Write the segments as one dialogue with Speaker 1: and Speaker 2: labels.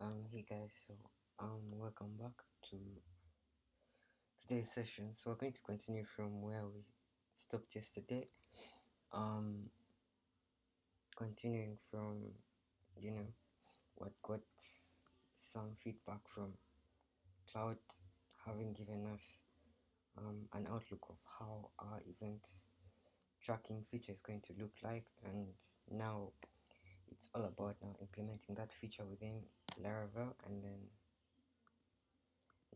Speaker 1: Hey guys, welcome back to today's session. So we're going to continue from where we stopped yesterday. Um, Continuing from what got some feedback from Cloud, having given us an outlook of how our event tracking feature is going to look like, and now it's all about now implementing that feature within Laravel, and then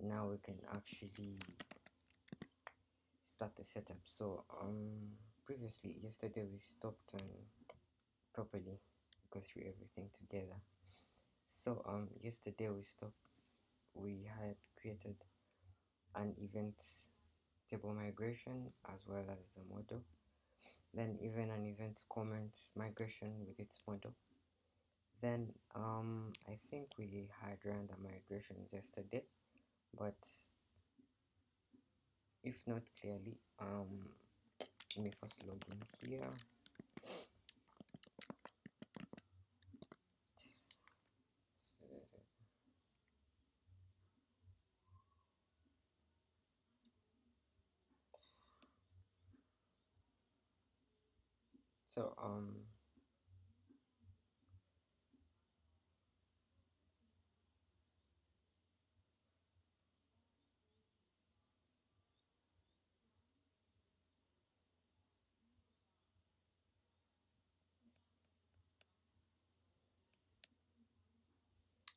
Speaker 1: now we can actually start the setup. So previously yesterday we stopped properly go through everything together. So yesterday we had created an event table migration as well as the model, then even an event comment migration with its model. Then I think we had run the migrations yesterday, but if not clearly, let me first log in here. So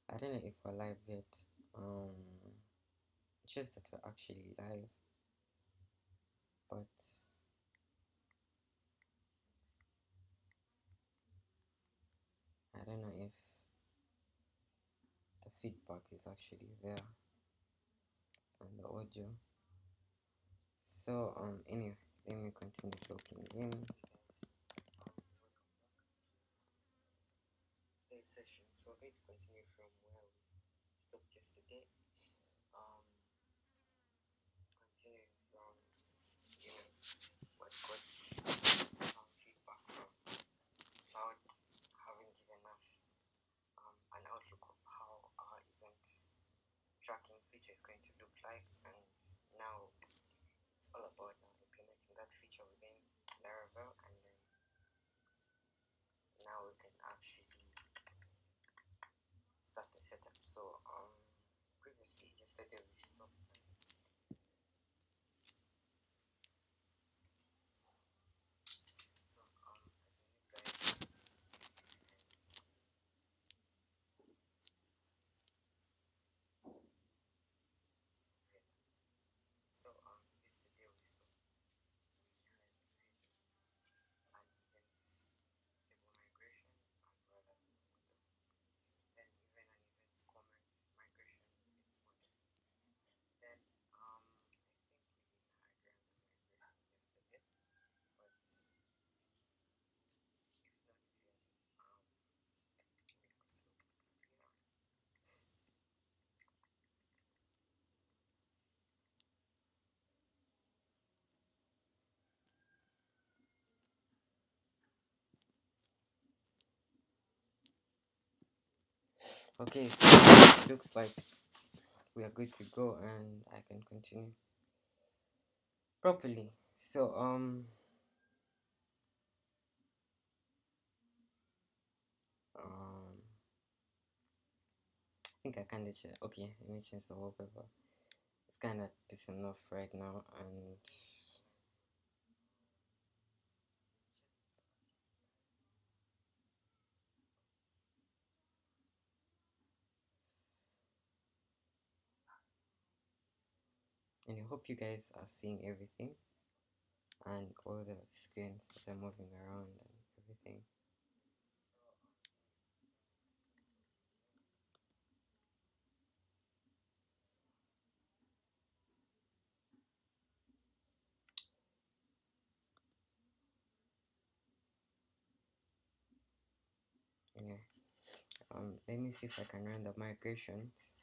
Speaker 1: I don't know if we're live yet. Just that we're actually live, but I don't know if the feedback is actually there on the audio. So anyway, let me continue logging in. Today's session. So we're going to continue from where we stopped yesterday. Continuing from what got some feedback from Cloud, having given us an outlook of how our event tracking feature is going to look like, and now it's all about now implementing that feature within Laravel, and then now we can actually start the setup. So previously yesterday we stopped so as you guys so yesterday we stopped an event table migration as well as then even an event comment migration with its model. Then I think we had run the migration yesterday, but if not clearly, we must look here. Okay, so it looks like we are good to go, and I can continue properly. So I think I kind of okay, let me change the wallpaper. It's kind of pissing off right now, and I hope you guys are seeing everything and all the screens that are moving around and everything. Anyway, let me see if I can run the migrations.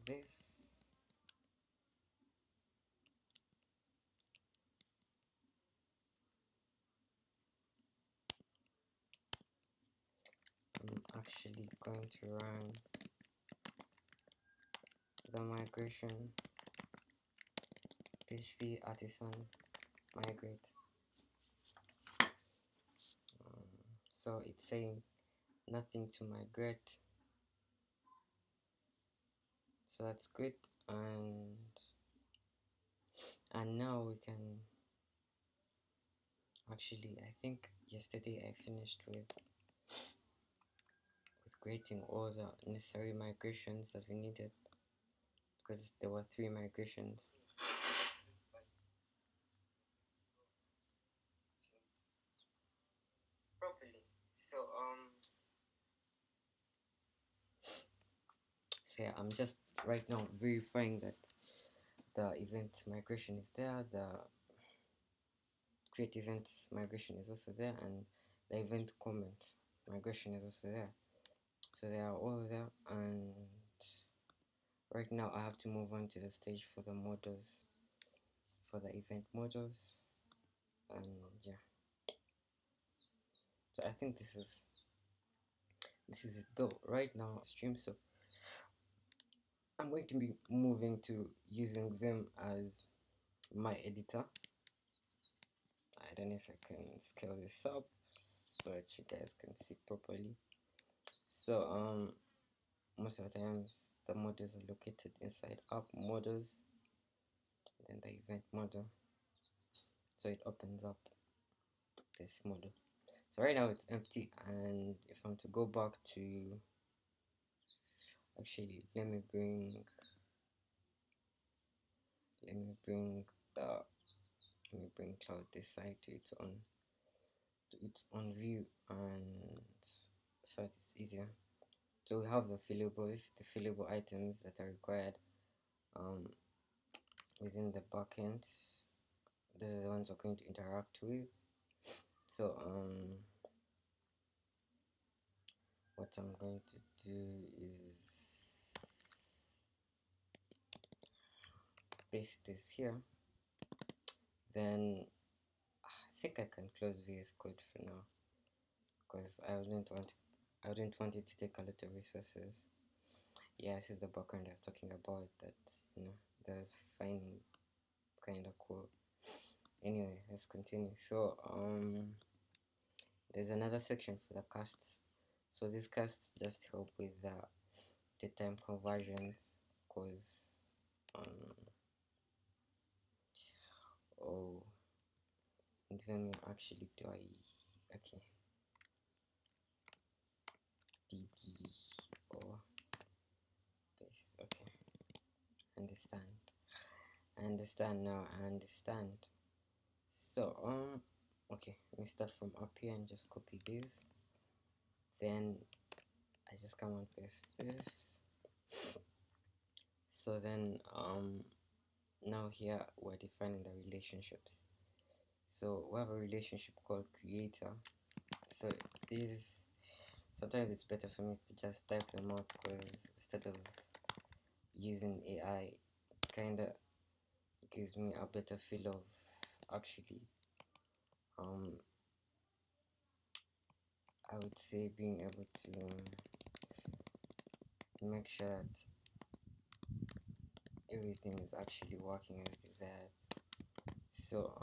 Speaker 1: this. I'm actually going to run the migration PHP artisan migrate. So it's saying nothing to migrate, so that's good. And now we can actually, I think yesterday I finished with creating all the necessary migrations that we needed, because there were 3 migrations. Properly. So yeah, I'm just right now verifying that the event migration is there, the create events migration is also there, and the event comment migration is also there. So they are all there, and right now I have to move on to the stage for the models, for the event models, and yeah. So I think this is it though right now stream. So I'm going to be moving to using them as my editor. I don't know if I can scale this up so that you guys can see properly. So most of the times the models are located inside app models, then the event model, so it opens up this model. So right now it's empty, and if I'm to go back to, actually let me bring cloud this side to its own view, and so it's easier. So we have the fillable items that are required within the backend. These are the ones we're going to interact with. So what I'm going to do is paste this here. Then I think I can close VS Code for now, because I wouldn't want it to take a lot of resources. Yeah, this is the background I was talking about, that that's finding kind of cool. Anyway, let's continue. So there's another section for the casts. So these casts just help with the time conversions, because oh, and then actually do I okay dd or paste. Okay, I understand now. I understand. So okay, let me start from up here and just copy this. Then I just come and paste this. So then now here we're defining the relationships. So we have a relationship called creator. So these, sometimes it's better for me to just type them out, because instead of using AI, kinda gives me a better feel of actually I would say being able to make sure that everything is actually working as desired. So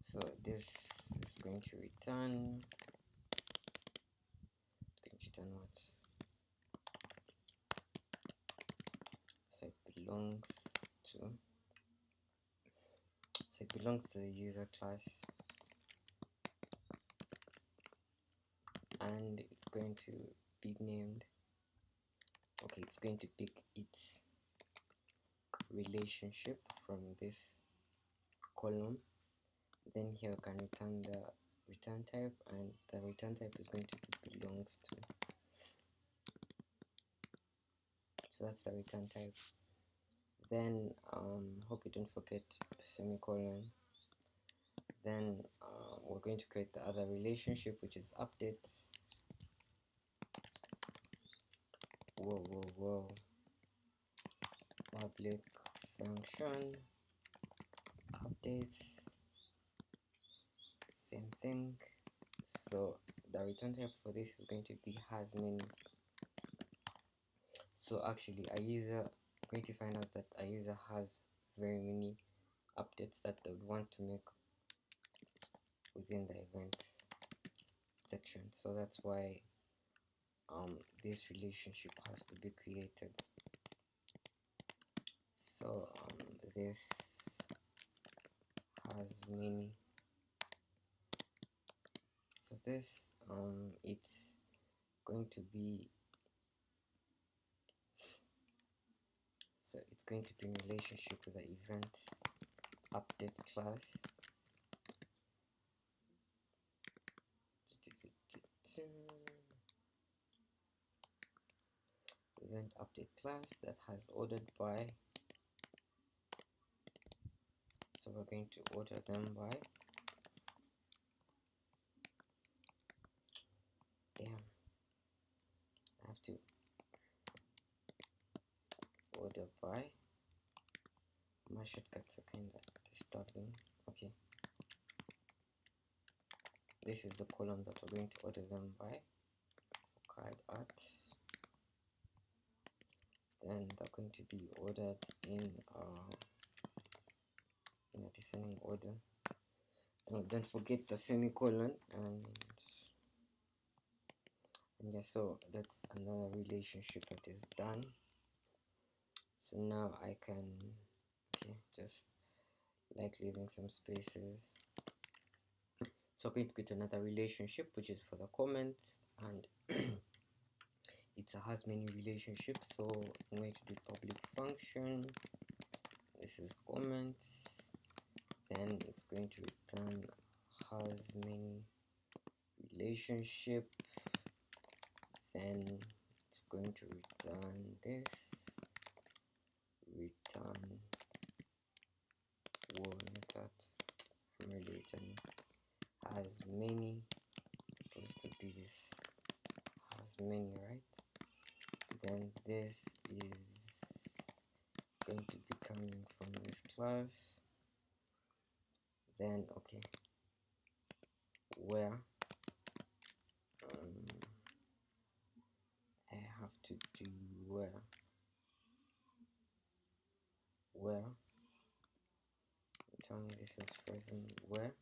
Speaker 1: so this is going to return, what? So it belongs to, the user class, and it's going to be named, okay, it's going to pick its relationship from this column. Then here we can return the return type, and the return type is going to be belongs to. So that's the return type. Then hope you don't forget the semicolon. Then we're going to create the other relationship, which is updates. Whoa. public function updates, same thing. So the return type for this is going to be has many. So actually a user going to find out that a user has very many updates that they would want to make within the event section. So that's why this relationship has to be created. So this has many. So this it's going to be in relationship with the event update class. Event update class that has ordered by. So we're going to order them by. Damn, I have to order by. My shortcuts are kind of disturbing. Okay, this is the column that we're going to order them by. Card art. Then they're going to be ordered in a descending order. Don't forget the semicolon, and yeah, so that's another relationship that is done. So now I can just like leaving some spaces. So I'm going to create another relationship which is for the comments, and it has many relationships. So I'm going to do public function. This is comments. Then it's going to return has many relationship. Then it's going to return this. Return method. I'm really returning has many. Supposed to be this has many, right? Then this is going to be coming from this class. Then okay, where I have to do where tell me this is present where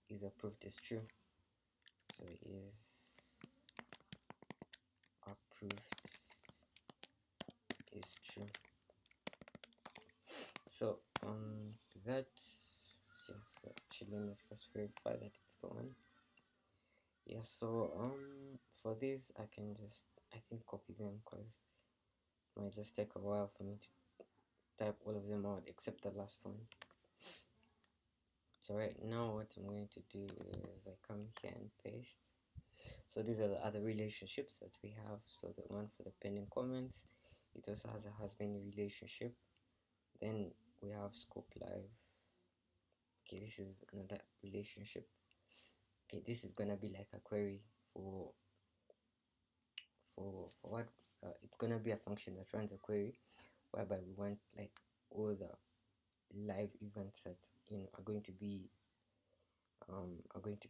Speaker 1: is approved is true. So is approved is true. So that so actually let me first verify that it's the one. Yeah, so for this I can just I think copy them because it might just take a while for me to type all of them out except the last one. So right now what I'm going to do is I come here and paste. So these are the other relationships that we have. So the one for the pending comments, it also has many relationship. Then we have scope live. Okay, this is another relationship. Okay, this is gonna be like a query for what it's gonna be a function that runs a query whereby we want like all the live events that are going to be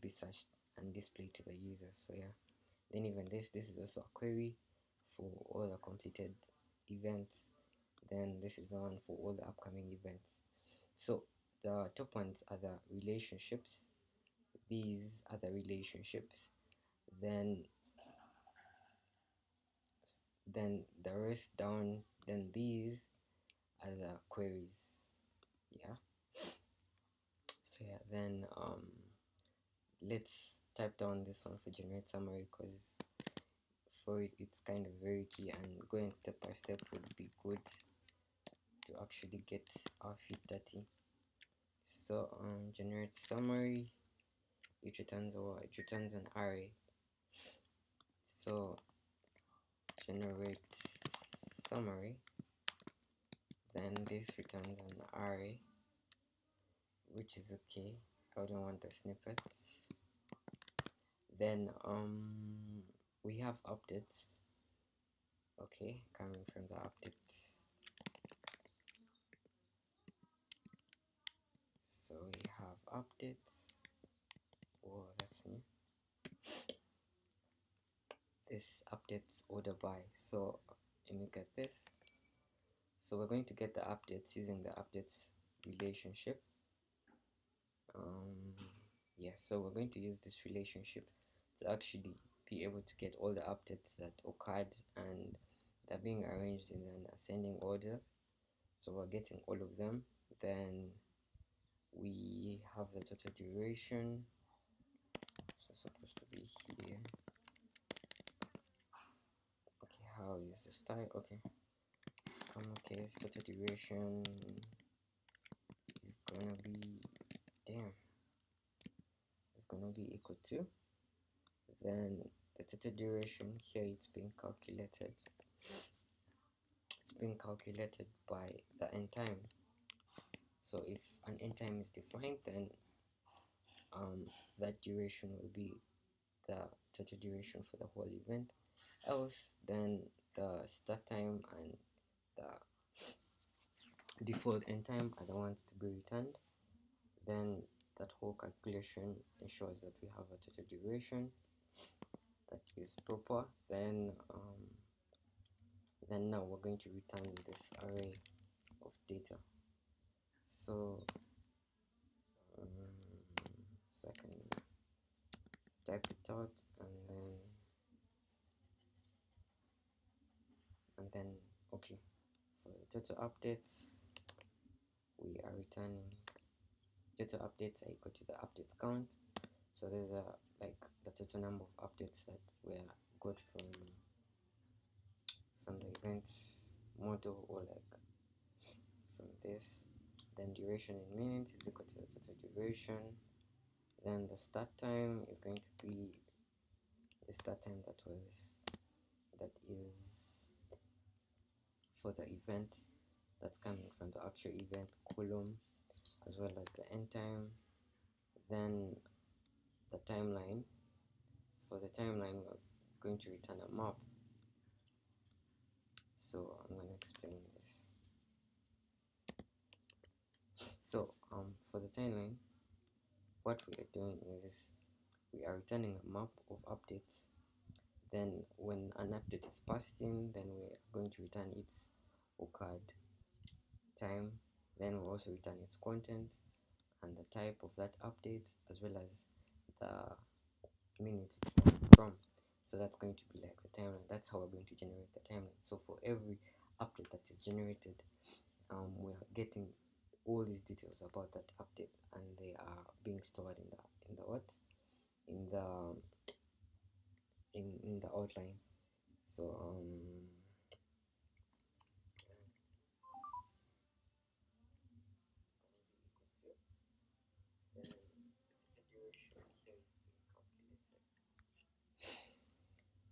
Speaker 1: searched and displayed to the user. So yeah, then even this is also a query for all the completed events. Then this is the one for all the upcoming events. So the top ones are the relationships, these are the relationships, then the rest down, then these are the queries. Yeah, so yeah, then let's type down this one for generate summary because for it it's kind of very key, and going step by step would be good to actually get our feet dirty. So generate summary, it returns an array. So generate summary, then this returns an array, which is okay. I don't want the snippets. Then we have updates. Okay, coming from the updates. So we have updates. Oh, that's new. This updates order by. So let me get this. So we're going to get the updates using the updates relationship. Yeah, so we're going to use this relationship to actually be able to get all the updates that occurred, and they're being arranged in an ascending order. So we're getting all of them. Then we have the total duration. So it's supposed to be here. Okay, how is the style? Okay, okay, so total duration is gonna be, damn, it's gonna be equal to, then the total duration here, it's being calculated by the end time. So if an end time is defined, then that duration will be the total duration for the whole event. Else, then the start time and the default end time are the ones to be returned. Then that whole calculation ensures that we have a total duration that is proper. Then now we're going to return this array of data. So so I can type it out, and then okay, for the total updates, we are returning total updates are equal to the updates count. So there's a like the total number of updates that were got from the event model, or like from this. Then duration in minutes is equal to the total duration. Then the start time is going to be the start time that is for the event that's coming from the actual event column, as well as the end time. Then the timeline, for the timeline we're going to return a map. So I'm going to explain this. So for the timeline, what we are doing is we are returning a map of updates. Then when an update is passed in, then we're going to return its occurred time. Then we'll also return its content and the type of that update, as well as the minute it's from. So that's going to be like the timeline. That's how we're going to generate the timeline. So for every update that is generated, we are getting all these details about that update, and they are being stored in the what in the outline. So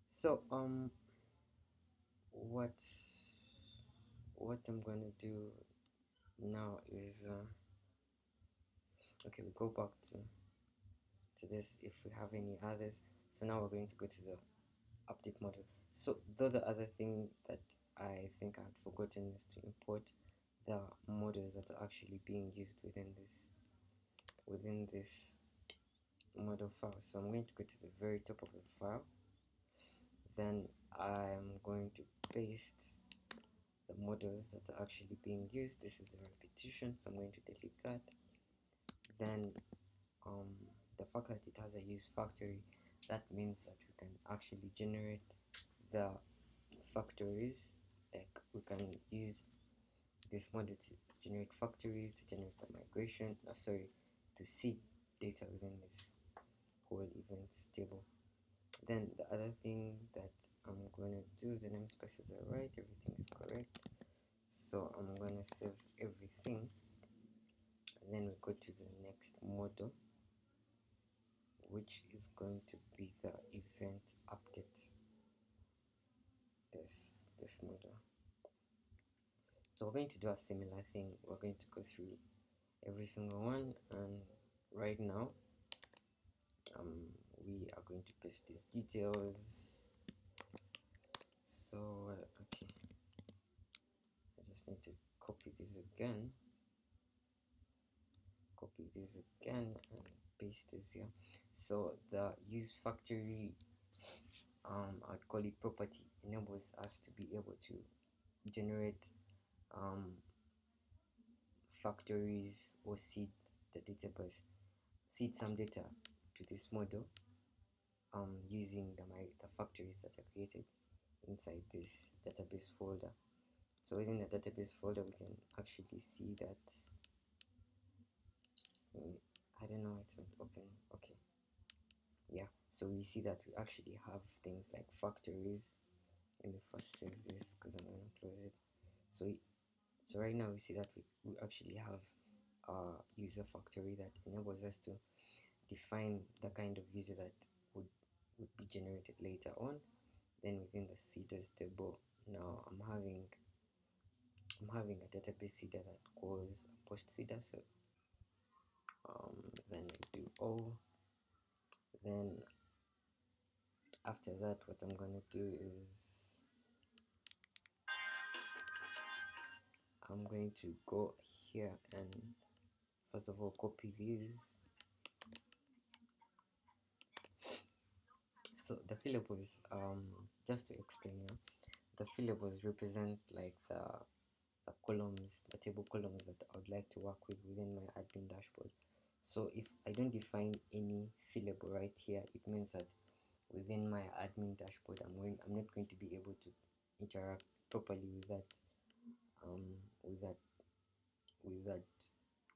Speaker 1: so what I'm gonna do now is okay, we go back to this if we have any others. So now we're going to go to the update model. So the other thing that I think I had forgotten is to import the models that are actually being used within this model file. So I'm going to go to the very top of the file. Then I'm going to paste the models that are actually being used. This is a repetition, so I'm going to delete that. Then the fact that it has a use factory, that means that we can actually generate the factories. Like we can use this model to generate factories, to generate the migration, to seed data within this whole events table. Then the other thing that I'm going to do, the namespaces are right, everything is correct. So I'm going to save everything, and then we go to the next model, which is going to be the event update. This model. So we're going to do a similar thing. We're going to go through every single one, and right now we are going to paste these details. So okay, I just need to copy this again and paste this here. So the use factory, I'd call it property, enables us to be able to generate factories or seed the database, seed some data to this model using the factories that are created inside this database folder. So within the database folder we can actually see that I don't know, it's not open. Okay, yeah, so we see that we actually have things like factories. Let me first save this because I'm going to close it. So right now we see that we actually have a user factory that enables us to define the kind of user that would be generated later on. Then within the seeders table, now I'm having a database seeder that calls a post seeder. So then I do O. Then after that, what I'm gonna do is I'm going to go here and first of all copy these. So the fillables, just to explain you, the fillables represent like the columns, the table columns that I would like to work with within my admin dashboard. So if I don't define any fillable right here, it means that within my admin dashboard I'm not going to be able to interact properly with that with that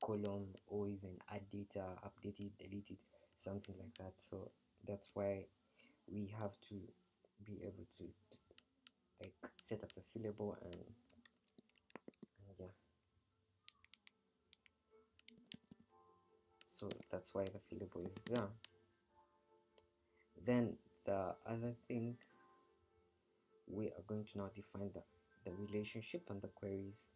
Speaker 1: column, or even add data, update it, delete it, something like that. So that's why we have to be able to like set up the fillable and yeah. So that's why the fillable is there. Then the other thing, we are going to now define the relationship and the queries.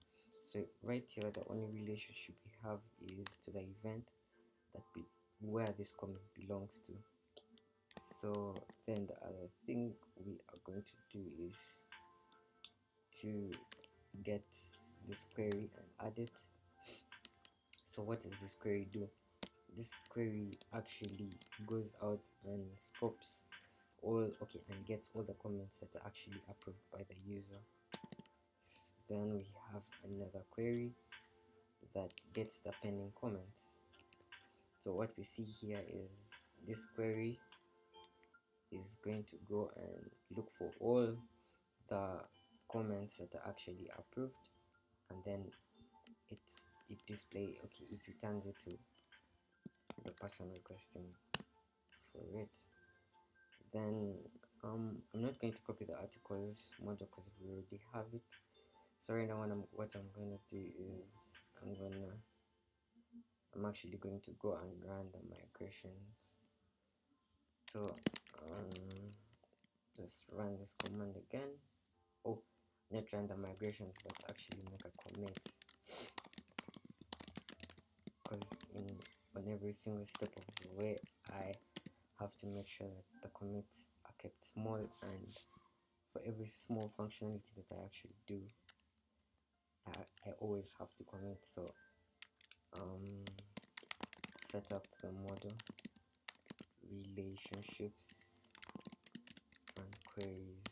Speaker 1: So right here, the only relationship we have is to the event that where this comment belongs to. So then the other thing we are going to do is to get this query and add it. So what does this query do? This query actually goes out and scopes and gets all the comments that are actually approved by the user. Then we have another query that gets the pending comments. So what we see here is this query is going to go and look for all the comments that are actually approved, and then it returns it to the person requesting for it. Then I'm not going to copy the articles module because we already have it. So right now what I'm gonna do is I'm actually going to go and run the migrations. So just run this command again. Oh, not run the migrations, but actually make a commit, because on every single step of the way I have to make sure that the commits are kept small, and for every small functionality that I actually do, I always have to commit. So set up the model, relationships and queries.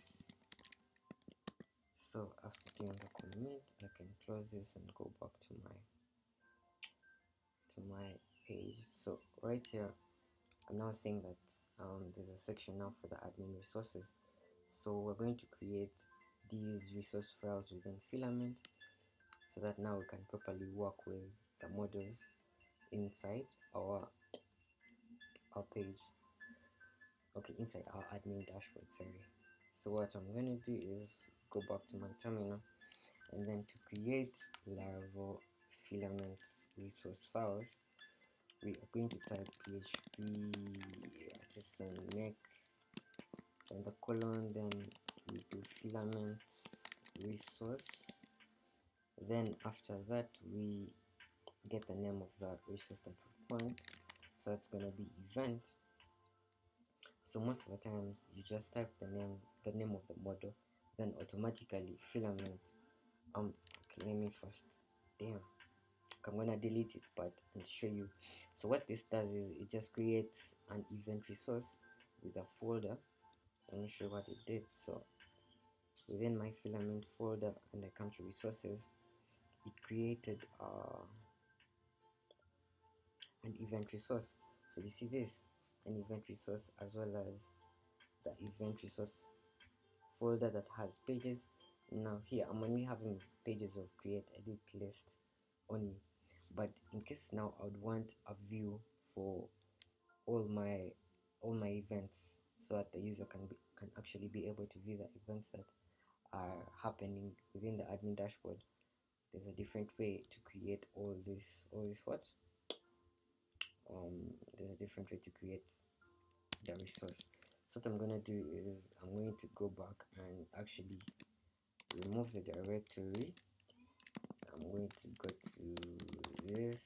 Speaker 1: So after doing the commit, I can close this and go back to my page. So right here I'm now seeing that there's a section now for the admin resources. So we're going to create these resource files within Filament so that now we can properly work with the models inside our page. Okay, inside our admin dashboard, sorry. So what I'm going to do is go back to my terminal, and then to create Laravel Filament resource files, we are going to type php artisan make and the colon, then we do filament resource. Then after that we get the name of the resource that we want, so it's gonna be event. So most of the times you just type the name of the model, then automatically filament okay, let me first, damn, I'm gonna delete it but and show you. So what this does is it just creates an event resource with a folder. Let me show what it did. So within my filament folder, and I come to resources, it created an event resource. So you see this, an event resource, as well as the event resource folder that has pages. Now here I'm only having pages of create edit list only, but in case now I would want a view for all my events, so that the user can actually be able to view the events that are happening within the admin dashboard. There's a different way to create all this what there's a different way to create the resource. So what I'm gonna do is I'm going to go back and actually remove the directory. I'm going to go to this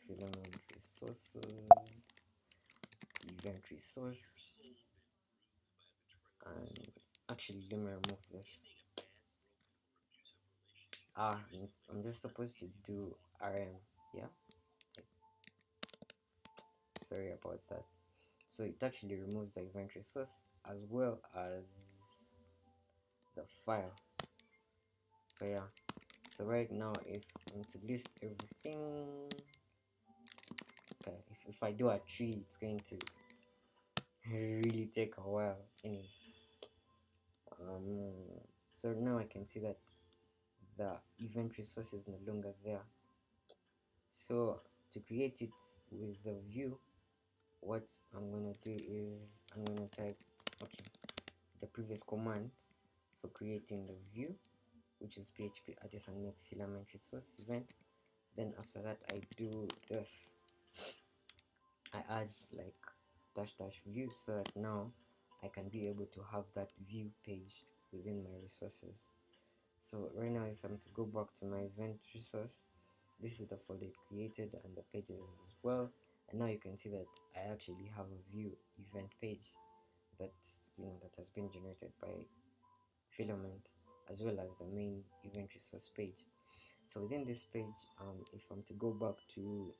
Speaker 1: filament resources, event resource, and actually let me remove this. I'm just supposed to do rm, yeah, sorry about that. So it actually removes the event resource as well as the file. So yeah, so right now if I'm to list everything, okay, if I do a tree, it's going to really take a while anyway. So now I can see that the event resource is no longer there. So to create it with the view, what I'm gonna do is I'm gonna type, okay, the previous command for creating the view, which is php artisan make filament resource event. Then after that I do this, I add like dash view, so that now I can be able to have that view page within my resources. So right now if I'm to go back to my event resource, this is the folder it created and the pages as well, and now you can see that I actually have a view event page that that has been generated by filament, as well as the main event resource page. So within this page, if I'm to go back to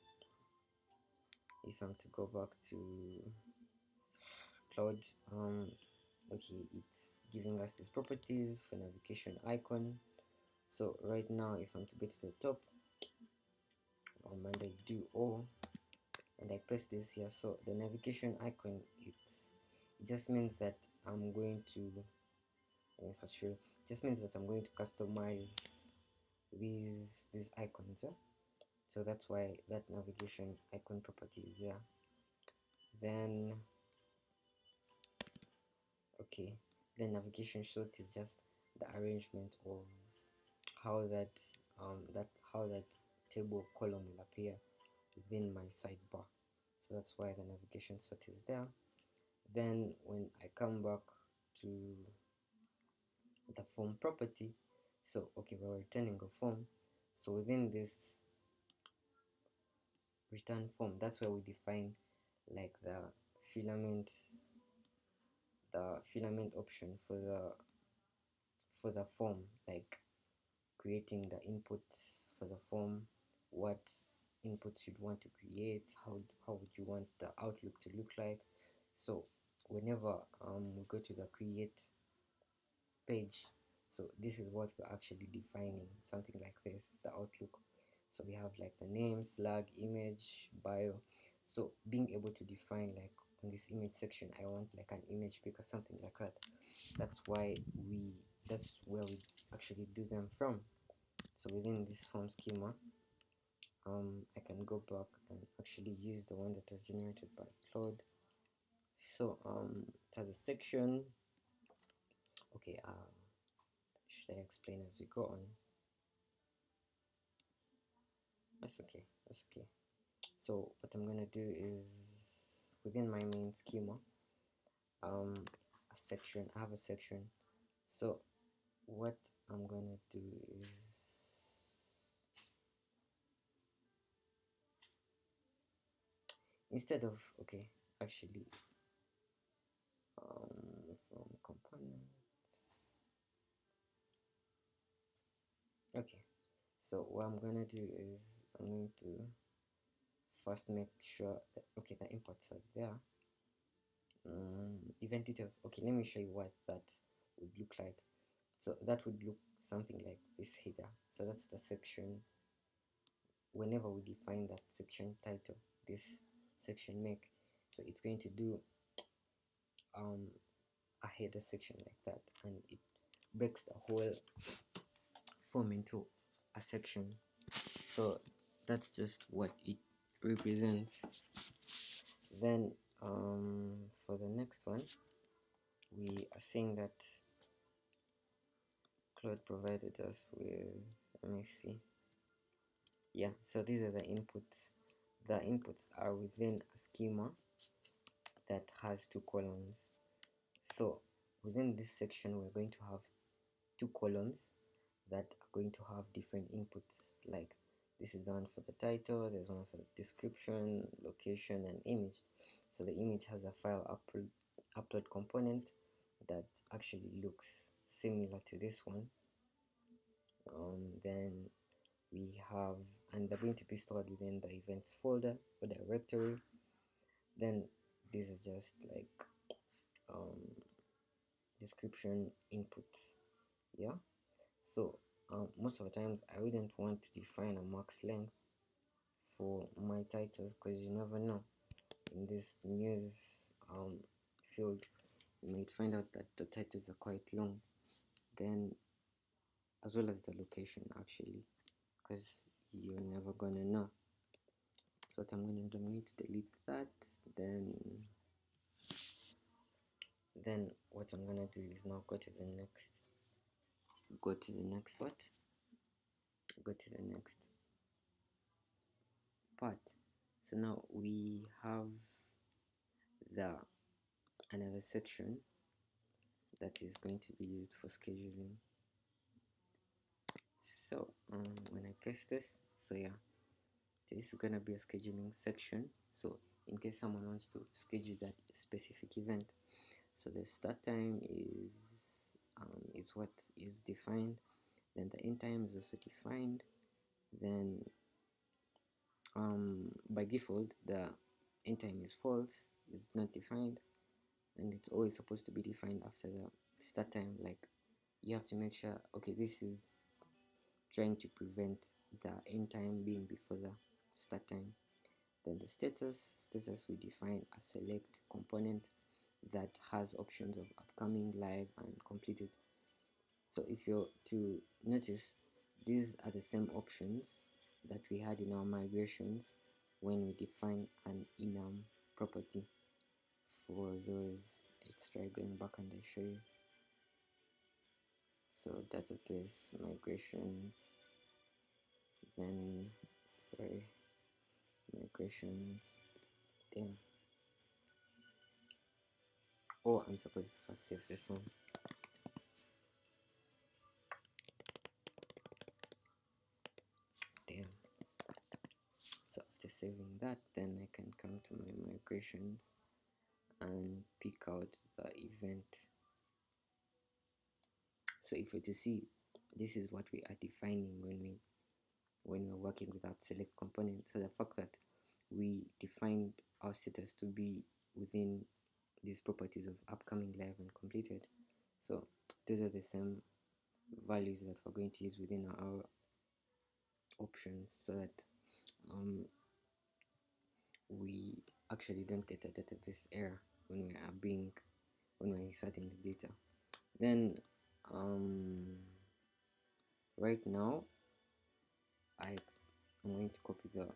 Speaker 1: cloud, okay, it's giving us these properties for navigation icon. So right now if I'm to go to the top, and I do all and I press this here, so the navigation icon, it just means that I'm going to, for sure, just means that I'm going to customize these icons, yeah? So that's why that navigation icon property is there. Then okay, the navigation short is just the arrangement of how that how that table column will appear within my sidebar. So that's why the navigation sort is there. Then when I come back to the form property, so okay, we're returning a form. So within this return form, that's where we define like the filament option for the form, like creating the inputs for the form, what inputs you'd want to create, how would you want the outlook to look like. So whenever we go to the create page, so this is what we're actually defining, something like this, the outlook. So we have like the name, slug, image, bio. So being able to define, like on this image section, I want like an image pic or something like that. That's where we actually do them from. So within this form schema, I can go back and actually use the one that was generated by Claude. So it has a section. Okay, should I explain as we go on? That's okay. So what I'm gonna do is within my main schema, a section. I have a section. So what I'm gonna do is instead of actually from components. Okay, so what I'm gonna do is I'm going to first make sure that okay, the imports are there. Event details. Okay, let me show you what that would look like. So that would look something like this header. So that's the section. Whenever we define that section title, this section make, so it's going to do a header section like that, and it breaks the whole form into a section. So that's just what it represents. Then for the next one, we are saying that Claude provided us with, let me see, yeah, so these are the inputs. The inputs are within a schema that has two columns. So within this section we're going to have two columns that are going to have different inputs. Like this is the one for the title, there's one for the description, location, and image. So the image has a file upload component that actually looks similar to this one. Then we have, and they're going to be stored within the events folder or directory. Then these are just like description inputs. Yeah, so most of the times I wouldn't want to define a max length for my titles, because you never know, in this news field you might find out that the titles are quite long. Then as well as the location, actually, because you're never gonna know. So what I'm going to delete that. Then what I'm gonna do is now go to the next what go to the next part. So now we have the another section that is going to be used for scheduling. So when I paste this, so yeah, this is gonna be a scheduling section. So in case someone wants to schedule that specific event, so the start time is what is defined. Then the end time is also defined. Then by default the end time is false, it's not defined, and it's always supposed to be defined after the start time. Like you have to make sure, okay, this is trying to prevent the end time being before the start time. Then the status we define a select component that has options of upcoming, live, and completed. So if you're to notice, these are the same options that we had in our migrations when we define an enum property. For those, let's try going back and I show you. So database migrations, then migrations, then oh, I'm supposed to first save this one. Damn. So after saving that, then I can come to my migrations and pick out the event. So if you're to see, this is what we are defining when we're working with our select component. So the fact that we defined our status to be within these properties of upcoming, live, and completed. So those are the same values that we're going to use within our options, so that we actually don't get a database error when we're inserting the data. Then right now I'm going to copy the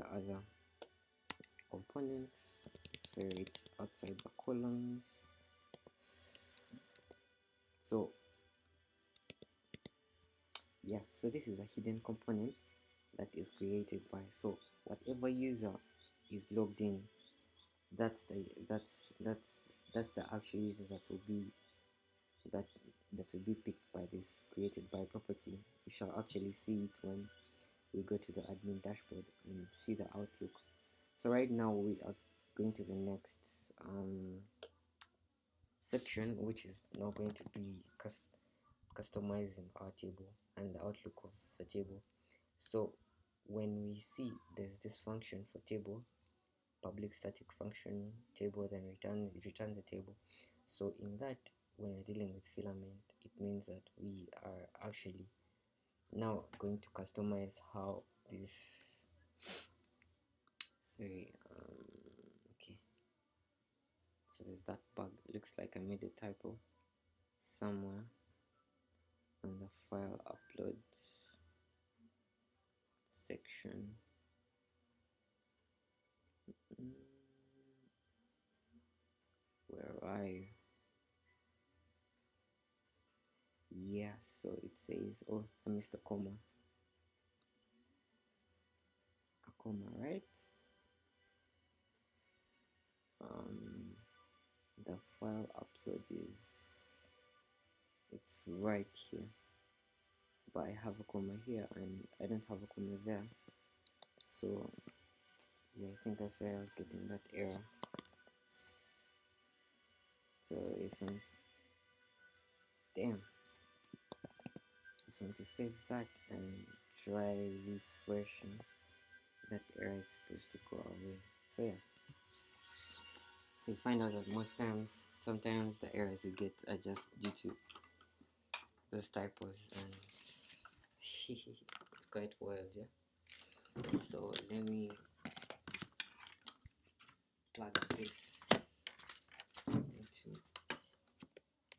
Speaker 1: other components, so it's outside the columns. So yeah, so this is a hidden component that is created by, so whatever user is logged in, that's the actual user that will be picked by this created by property. We shall actually see it when we go to the admin dashboard and see the outlook. So right now we are going to the next section, which is now going to be customizing our table. and the outlook of the table. So when we see there's this function for table, public static function table, then it returns a table. So in that, when we're dealing with filament, it means that we are actually now going to customize how this okay, so there's that bug. It looks like I made a typo somewhere on the file upload section. Where are you? Yeah, so it says, oh, I missed a comma, right? The file upload it's right here, but I have a comma here and I don't have a comma there. So yeah, I think that's where I was getting that error. So if I'm to save that and try refreshing, that error is supposed to go away. So yeah, so you find out that sometimes the errors you get are just due to those typos, and it's quite wild. Yeah, so let me plug this into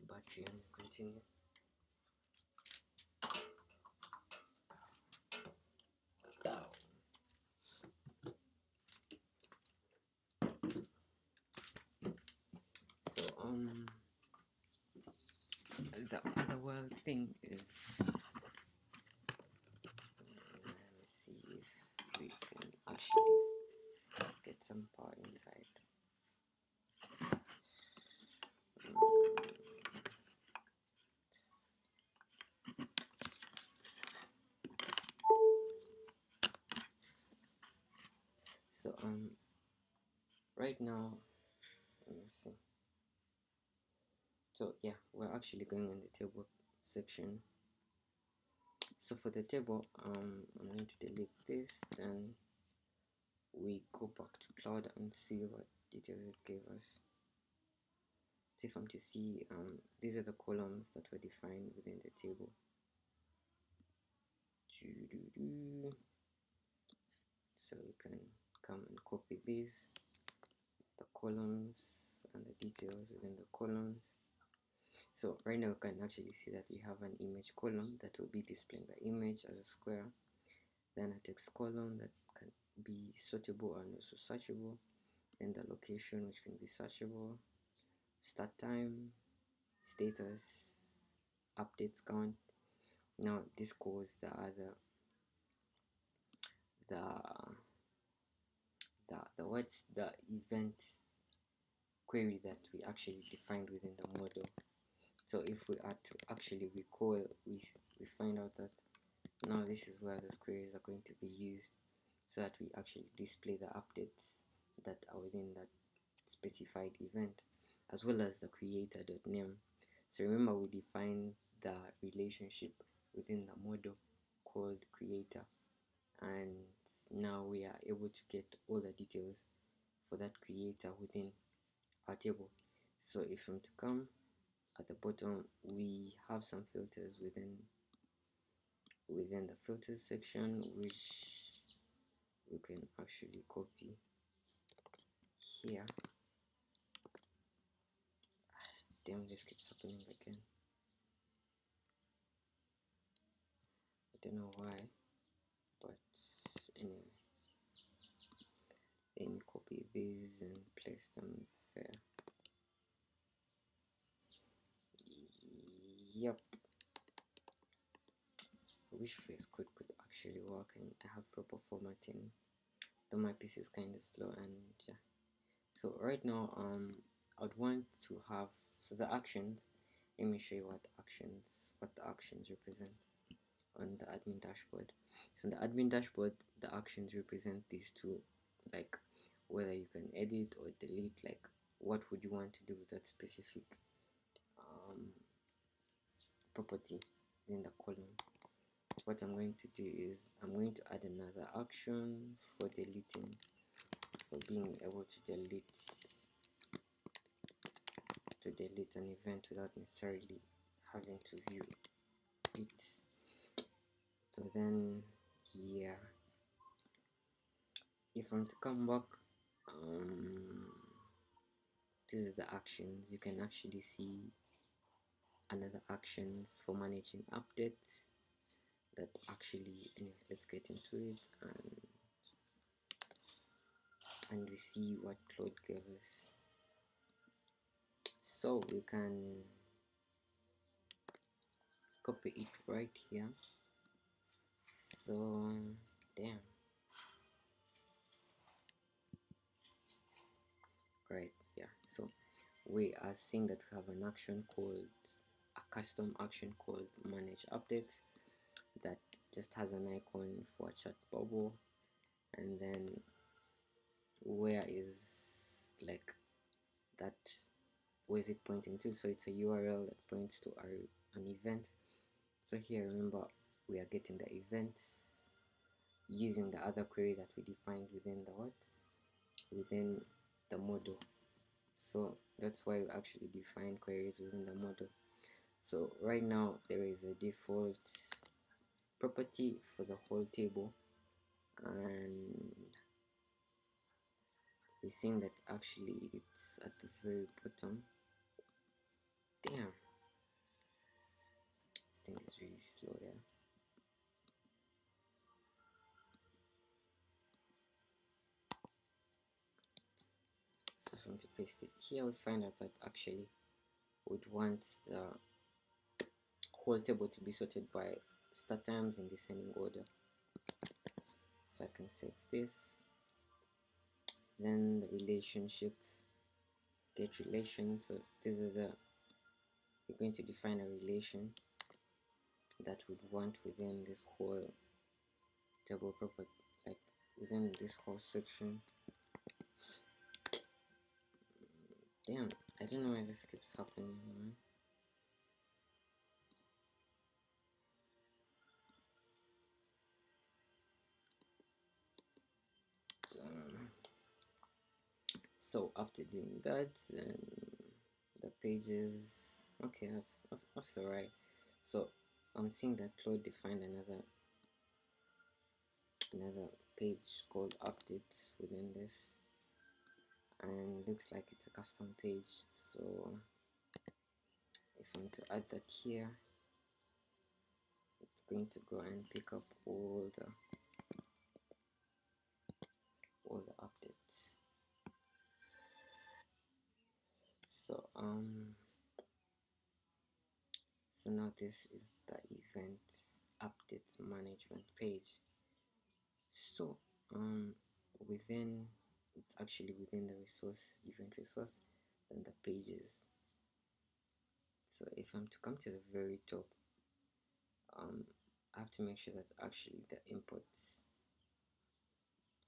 Speaker 1: battery and continue. So the other wild thing is, let me see if we can actually get some power inside. So right now, let me see. So yeah, we're actually going on the table section. So for the table, I'm going to delete this, then we go back to cloud and see what details it gave us. So if I'm to see, these are the columns that were defined within the table. So we can come and copy these, the columns and the details within the columns. So right now we can actually see that we have an image column that will be displaying the image as a square, then a text column that can be sortable and also searchable, and the location which can be searchable, start time, status, updates count. Now this calls the event query that we actually defined within the model. So if we are to actually recall, we find out that now this is where those queries are going to be used, so that we actually display the updates that are within that specified event, as well as the creator.name. So remember, we defined the relationship within the model called creator, and now we are able to get all the details for that creator within our table. So if I'm to come at the bottom, we have some filters within the filters section, which we can actually copy here. Damn, this keeps happening again. I don't know why, but anyway, let me copy these and place them there. Yep. I wish Face Code could actually work and I have proper formatting, though my PC is kind of slow. And yeah, so right now I'd want to have, so the actions, let me show you what the actions represent on the admin dashboard. So in the admin dashboard, the actions represent these two, like whether you can edit or delete, like what would you want to do with that specific property in the column. what I'm going to do is I'm going to add another action for deleting, for being able to delete an event without necessarily having to view it. So then, yeah, if I'm to come back, this is the actions. You can actually see another actions for managing updates that actually, anyway, let's get into it, and we see what Claude gave us. So we can copy it right here. So damn, right, yeah. So we are seeing that we have an action called a custom action called manage update that just has an icon for a chat bubble, and then where is like that, where is it pointing to? So it's a URL that points to an event. So here, remember, we are getting the events using the other query that we defined within the within the model. So that's why we actually define queries within the model. So right now there is a default property for the whole table, and we're seeing that actually it's at the very bottom. Damn, this thing is really slow there. So if I'm to paste it here, we find out that actually would want the whole table to be sorted by start times in descending order. So I can save this. Then the relationship, get relation. So this is the, we're going to define a relation that would want within this whole table property, like within this whole section. Damn, I don't know why this keeps happening, man. So after doing that, then the pages, okay, that's alright. So I'm seeing that Claude defined another page called updates within this, and looks like it's a custom page. So if I'm to add that here, it's going to go and pick up all the updates. So so now this is the event updates management page. So within, it's actually within the resource, event resource, and the pages. So if I'm to come to the very top, I have to make sure that actually the inputs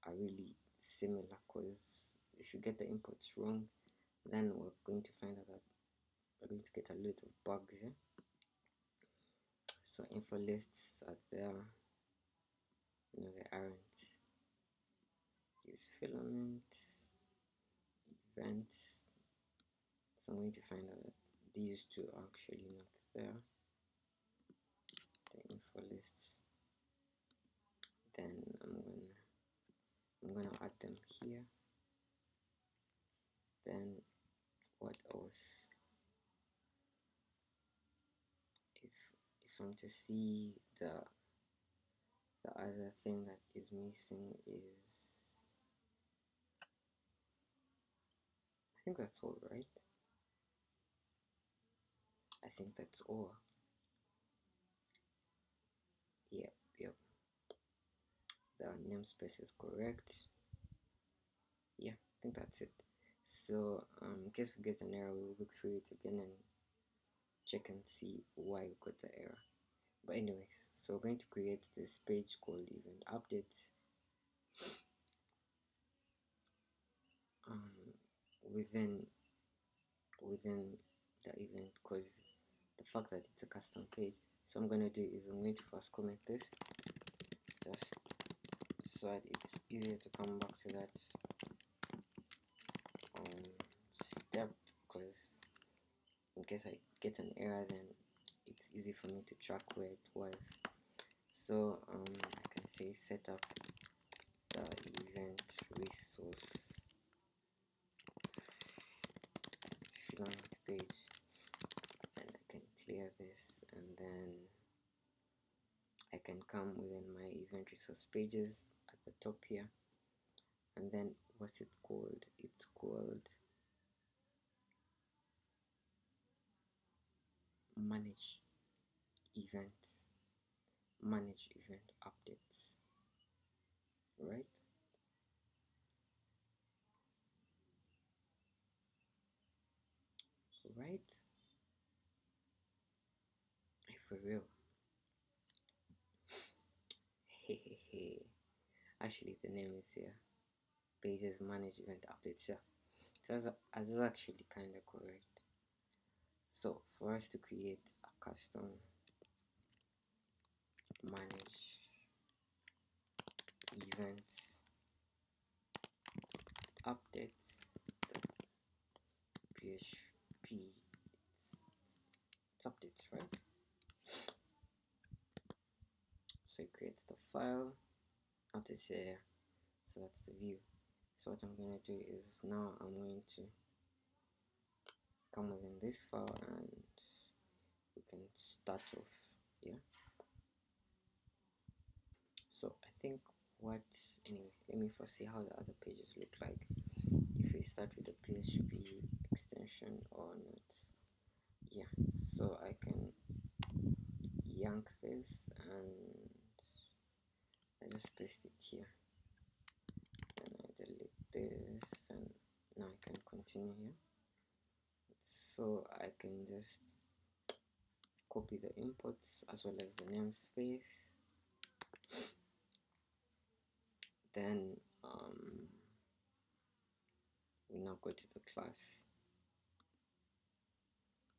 Speaker 1: are really similar, because if you get the inputs wrong, then we're going to find out that we're going to get a lot of bugs here. So info lists are there, no they aren't. Use filament, event. So I'm going to find out that these two are actually not there. The info lists. Then I'm gonna add them here. Then what else? If I'm to see the other thing that is missing is, I think that's all, right? I think that's all. Yep. The namespace is correct. Yeah, I think that's it. So in case we get an error, we'll look through it again and check and see why we got the error. But anyways, so we're going to create this page called event update within the event, because the fact that it's a custom page. So I'm going to do is I'm going to first comment this, just so that it's easier to come back to that step, because in case I get an error, then it's easy for me to track where it was. So I can say set up the event resource filament page, and I can clear this, and then I can come within my event resource pages at the top here, and then what's it called? It's called manage event updates, right? Right? For real. Hehehe. Actually, the name is here. Pages manage event updates. Yeah. So that's actually kind of correct. So for us to create a custom manage event updates PHP, it's updates, right? So it creates the file, updates here. So that's the view. So what I'm going to do is now I'm going to come within this file and we can start off. Yeah. So I think anyway, let me first see how the other pages look like, if we start with the PHP extension or not. Yeah, so I can yank this and I just paste it here, and I delete this, and now I can continue here. So I can just copy the inputs as well as the namespace, then we now go to the class.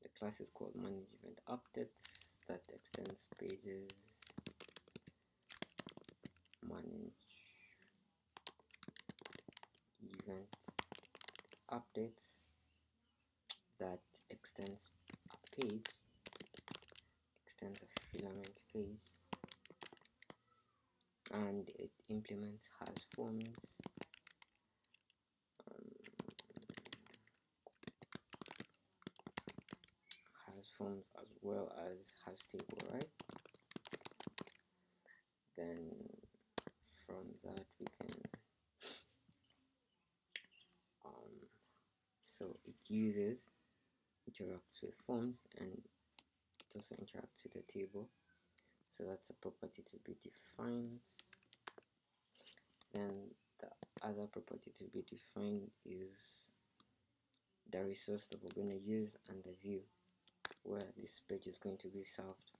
Speaker 1: The class is called manage event updates, that extends pages manage event updates, that extends a page, extends a filament page, and it implements has forms, as well as has table, right? Then from that we can so it interacts with forms, and it also interacts with the table, so that's a property to be defined. Then the other property to be defined is the resource that we're going to use and the view where this page is going to be served.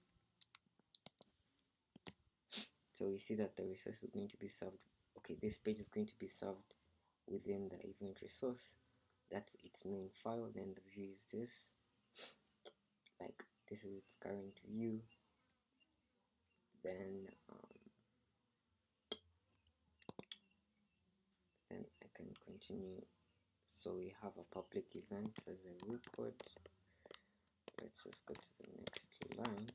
Speaker 1: So we see that the resource is going to be served. Okay, this page is going to be served within the event resource. That's its main file. Then the view is this. Like this is its current view. Then I can continue. So we have a public event as a record. Let's just go to the next line.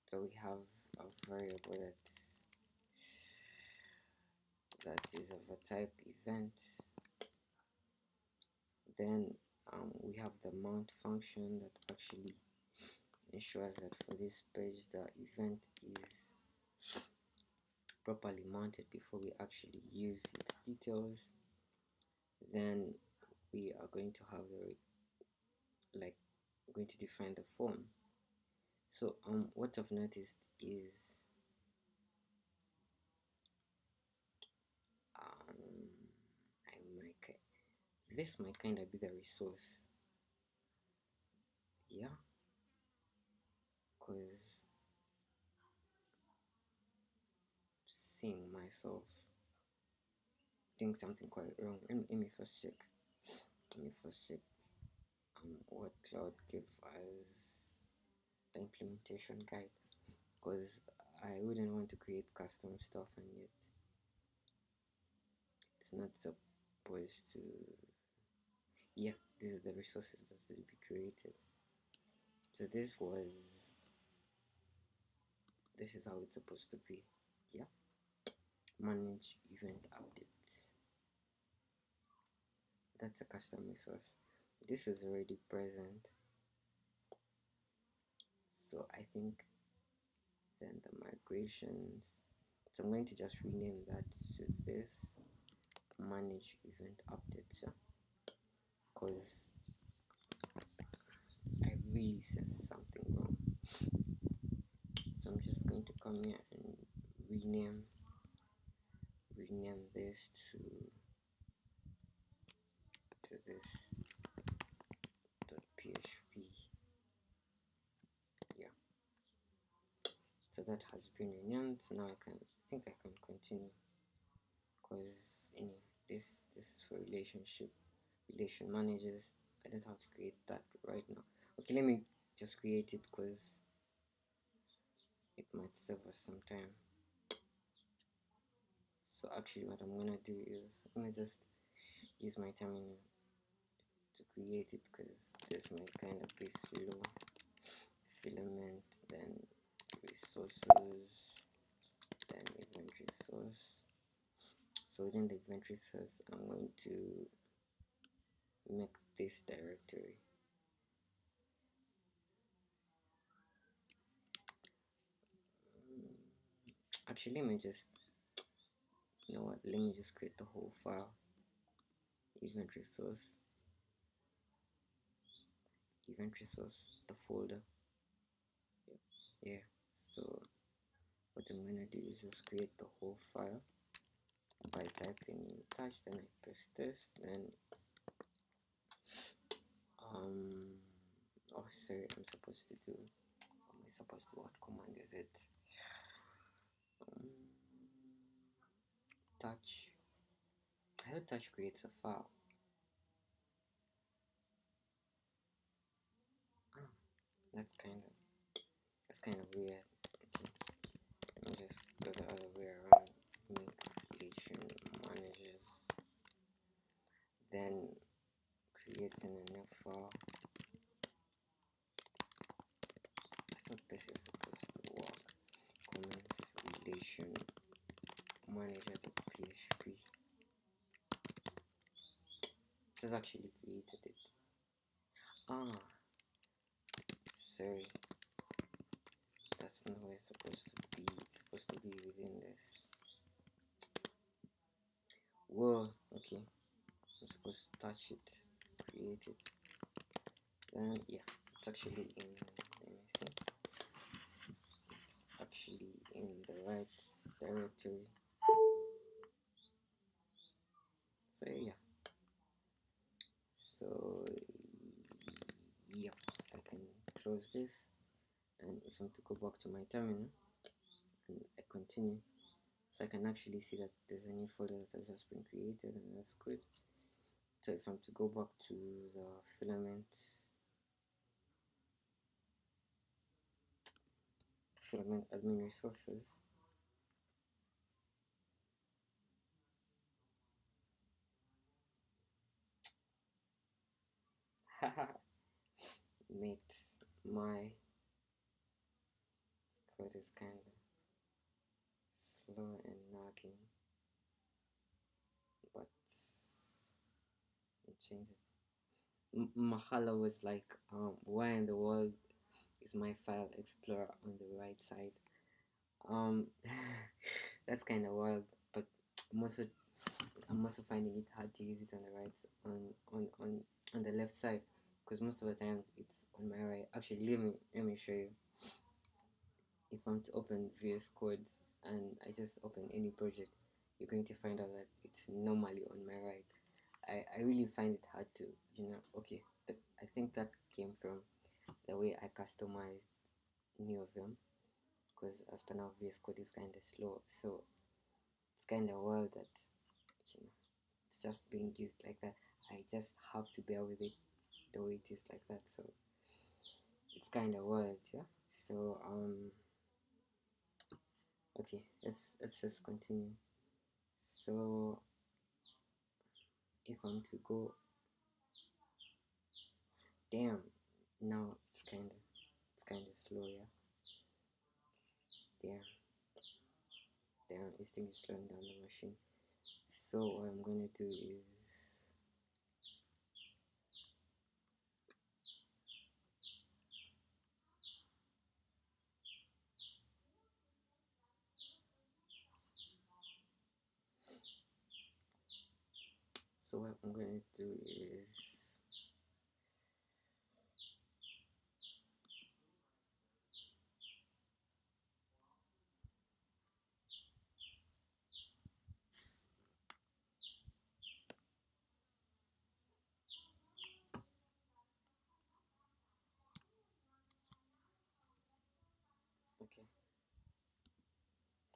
Speaker 1: So we have a variable that is of a type event. Then we have the mount function that actually ensures that for this page the event is properly mounted before we actually use its details. Then we are going to have going to define the form. So what I've noticed is this might kind of be the resource, yeah, because seeing myself doing something quite wrong. Let me first check what cloud gave us. the implementation guide, because I wouldn't want to create custom stuff and yet it's not supposed to. Yeah, these are the resources that will be created. So this is how it's supposed to be. Yeah, manage event updates. That's a custom resource. This is already present, so I think then the migrations, so I'm going to just rename that to this, manage event updates, yeah? Because I really sense something wrong. So I'm just going to come here and rename this to this .php. Yeah, so that has been renamed. So now I think I can continue, because this for relation managers. I don't have to create that right now. Okay, let me just create it because it might save us some time. So actually what I'm gonna do is I'm gonna just use my terminal to create it, because this might kind of be slow. Filament, then resources, then event resource. So within the event resource, I'm going to make this directory. Actually, let me just, you know what, let me just create the whole file. Event resource, the folder. Yeah, so what I'm gonna do is just create the whole file by typing touch, then I press this, then oh sorry, I'm supposed to do, what command is it? Touch. I thought touch creates a file. Oh, that's kind of weird. Okay, let me just go the other way around. Make relation managers, then creating a new file. I thought this is supposed to work. Comments relation manager.php. It has actually created it. Ah, sorry, that's not where it's supposed to be. It's supposed to be within this. Whoa, okay, I'm supposed to touch it, create it, then yeah, it's actually in, let me see, it's actually in the right directory. So yeah, so yeah, so I can close this, and if I'm to go back to my terminal and I continue, so I can actually see that there's a new folder that has just been created, and that's good. So if I'm to go back to the filament admin resources, mate, my code is kind of slow and nagging, but I'll change it. Mahala was like, why in the world is my file explorer on the right side? That's kind of wild, but I'm also finding it hard to use it on the right, on the left side, because most of the times it's on my right. Actually, let me show you. If I'm to open VS Code and I just open any project, you're going to find out that it's normally on my right. I really find it hard to, okay, I think that came from the way I customized new of them, because as per now VS Code is kind of slow, so it's kind of wild that it's just being used like that. I just have to bear with it the way it is like that, so it's kind of wild, yeah. So okay, let's just continue. So if I'm to go, damn, now it's kind of slow, yeah. Damn, this thing is slowing down the machine. So what I'm gonna do is, okay,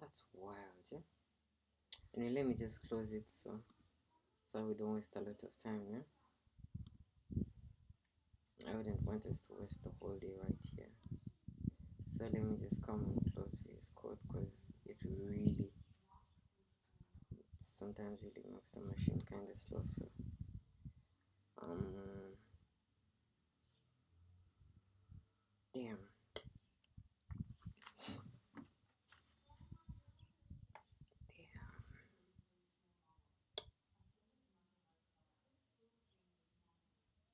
Speaker 1: that's wild, yeah. And let me just close it so we don't waste a lot of time, yeah. I wouldn't want us to waste the whole day right here. So let me just come and close VS Code because it really sometimes really makes the machine kind of slow. So damn.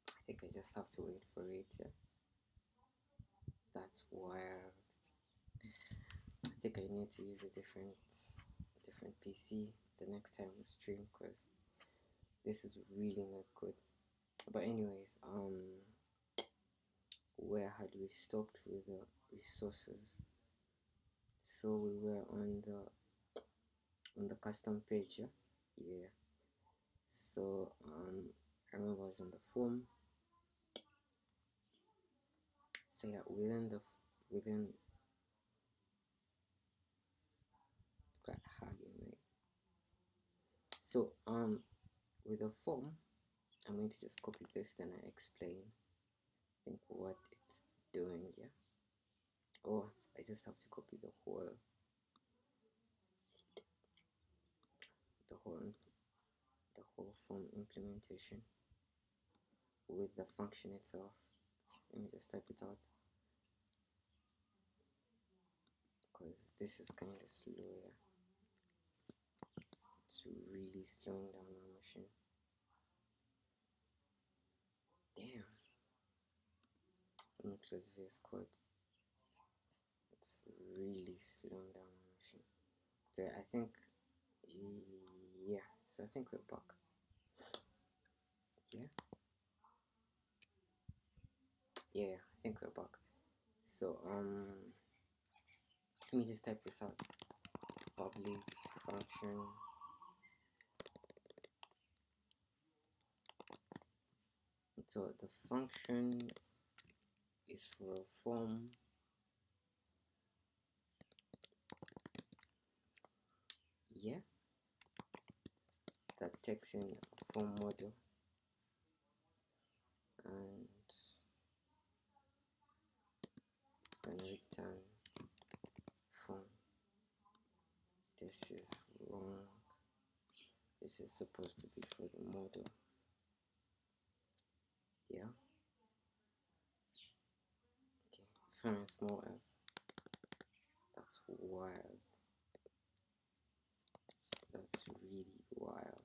Speaker 1: I think I just have to wait for it. Yeah. That's wild. I think I need to use a different PC the next time we stream because this is really not good. But anyways, where had we stopped with the resources? So we were on the custom page, yeah. Yeah. So I remember I was on the form. So yeah, within it's quite hard, right? So with the form, I'm going to just copy this, then I explain. I think what it's doing, yeah. Oh, I just have to copy the whole the whole form implementation with the function itself. Let me just type it out because this is kind of slow. Yeah. It's really slowing down my machine. Damn. Let me close VS Code. It's really slowing down my machine. So I think, yeah. So I think we're back. Yeah. Yeah, I think we're back. So let me just type this out. Public function. So the function is for a form. Yeah. That takes in a form model and it's gonna return form. This is wrong. This is supposed to be for the model. Yeah. Okay. Fine, small f. That's wild. That's really wild.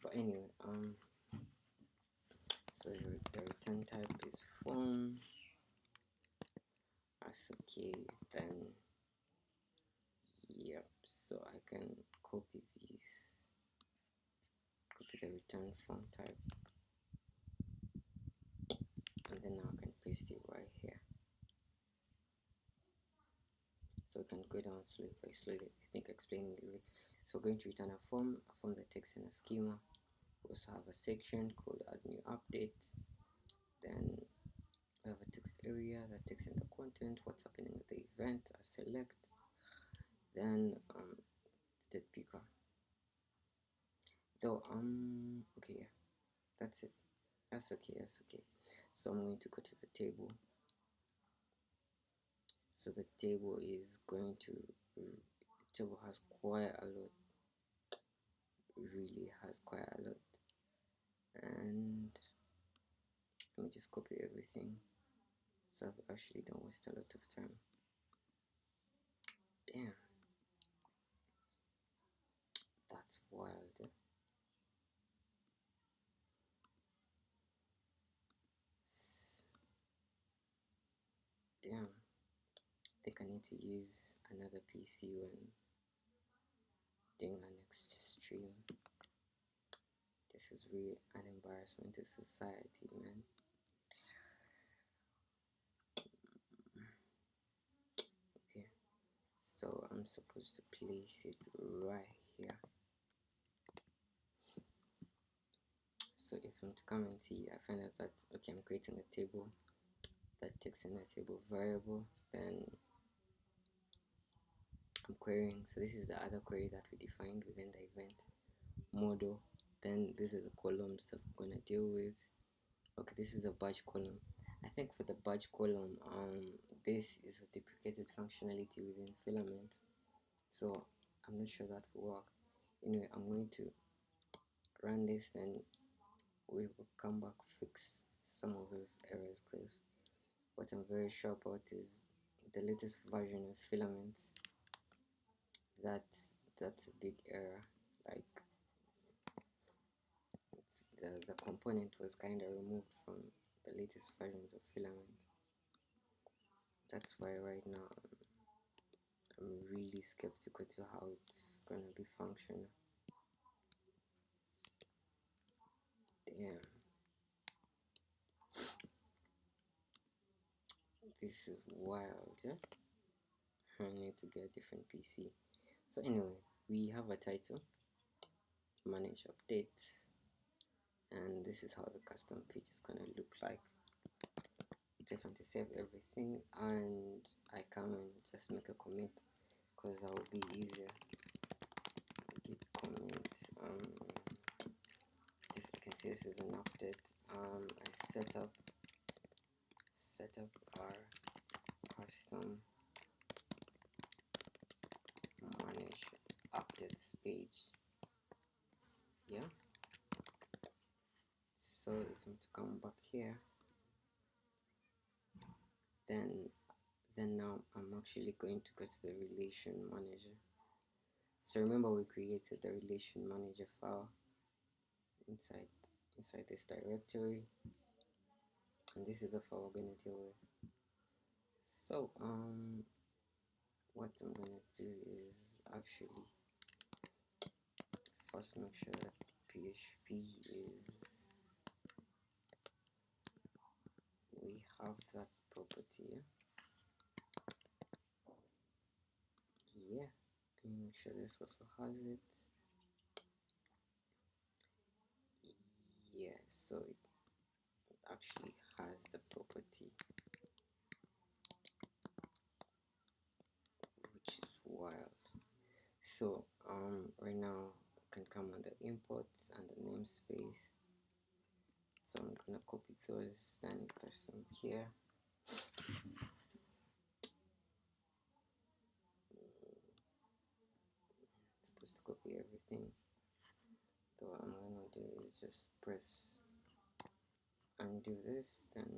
Speaker 1: But anyway, so the return type is form. That's okay. Then yep. So I can copy the return form type, and then now I can paste it right here. So we can go down slowly by slowly. I think explaining the way. So we're going to return a form that takes in a schema. We also have a section called add new update. Then we have a text area that takes in the content, what's happening with the event. I select. Then the picker. Though okay, yeah, that's it. That's okay. So I'm going to go to the table. So the table is going to, the table has quite a lot, really has quite a lot. And let me just copy everything so I actually don't waste a lot of time. Damn, that's wild. Damn, I think I need to use another PC when doing our next stream. This is really an embarrassment to society, man. Okay, so I'm supposed to place it right here. So if I'm to come and see, I find out that, okay, I'm creating a table that takes in a table variable, then I'm querying. So this is the other query that we defined within the event model. Then these are the columns that I'm gonna deal with. Okay, this is a badge column. I think for the badge column, this is a deprecated functionality within Filament, so I'm not sure that will work. Anyway, I'm going to run this, then we will come back, fix some of those errors, because what I'm very sure about is the latest version of Filament, that's a big error. Like, the component was kind of removed from the latest versions of Filament. That's why right now I'm really skeptical to how it's gonna be functional. Damn, this is wild. Yeah? I need to get a different PC. So anyway, we have a title, manage update, and this is how the custom page is gonna look like. Just want to save everything, and I come and just make a commit, because that will be easier. Git commit. This, I can see this is an update. I set up our custom manage updates page. Yeah, so if I'm to come back here, then now I'm actually going to go to the relation manager. So remember, we created the relation manager file inside this directory, and this is the file we're going to deal with. So what I'm going to do is actually first make sure that PHP is, we have that property. Yeah, and make sure this also has it. Yeah, so it actually has the property, which is wild. So right now I can come under imports and the namespace. So I'm gonna copy those, then paste them here. It's supposed to copy everything. So what I'm gonna do is just press undo this, then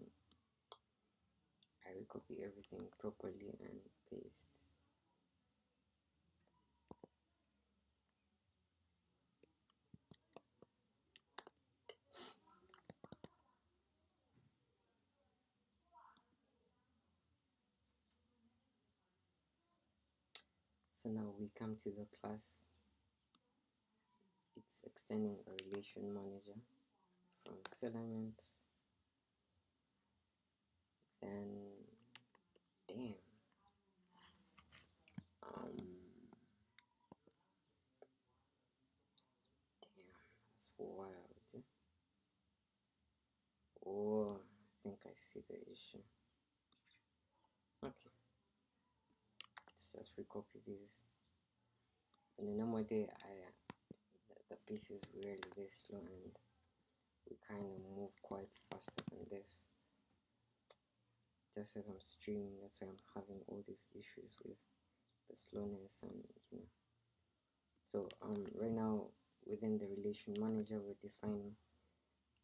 Speaker 1: I will copy everything properly and paste. So now we come to the class. It's extending a relation manager from Filament. Then damn, that's wild. Oh, I think I see the issue. Okay, let's just recopy these. In a normal day, the piece is really this slow, and we kind of move quite faster than this. just as I'm streaming, that's why I'm having all these issues with the slowness and so right now within the relation manager we're defining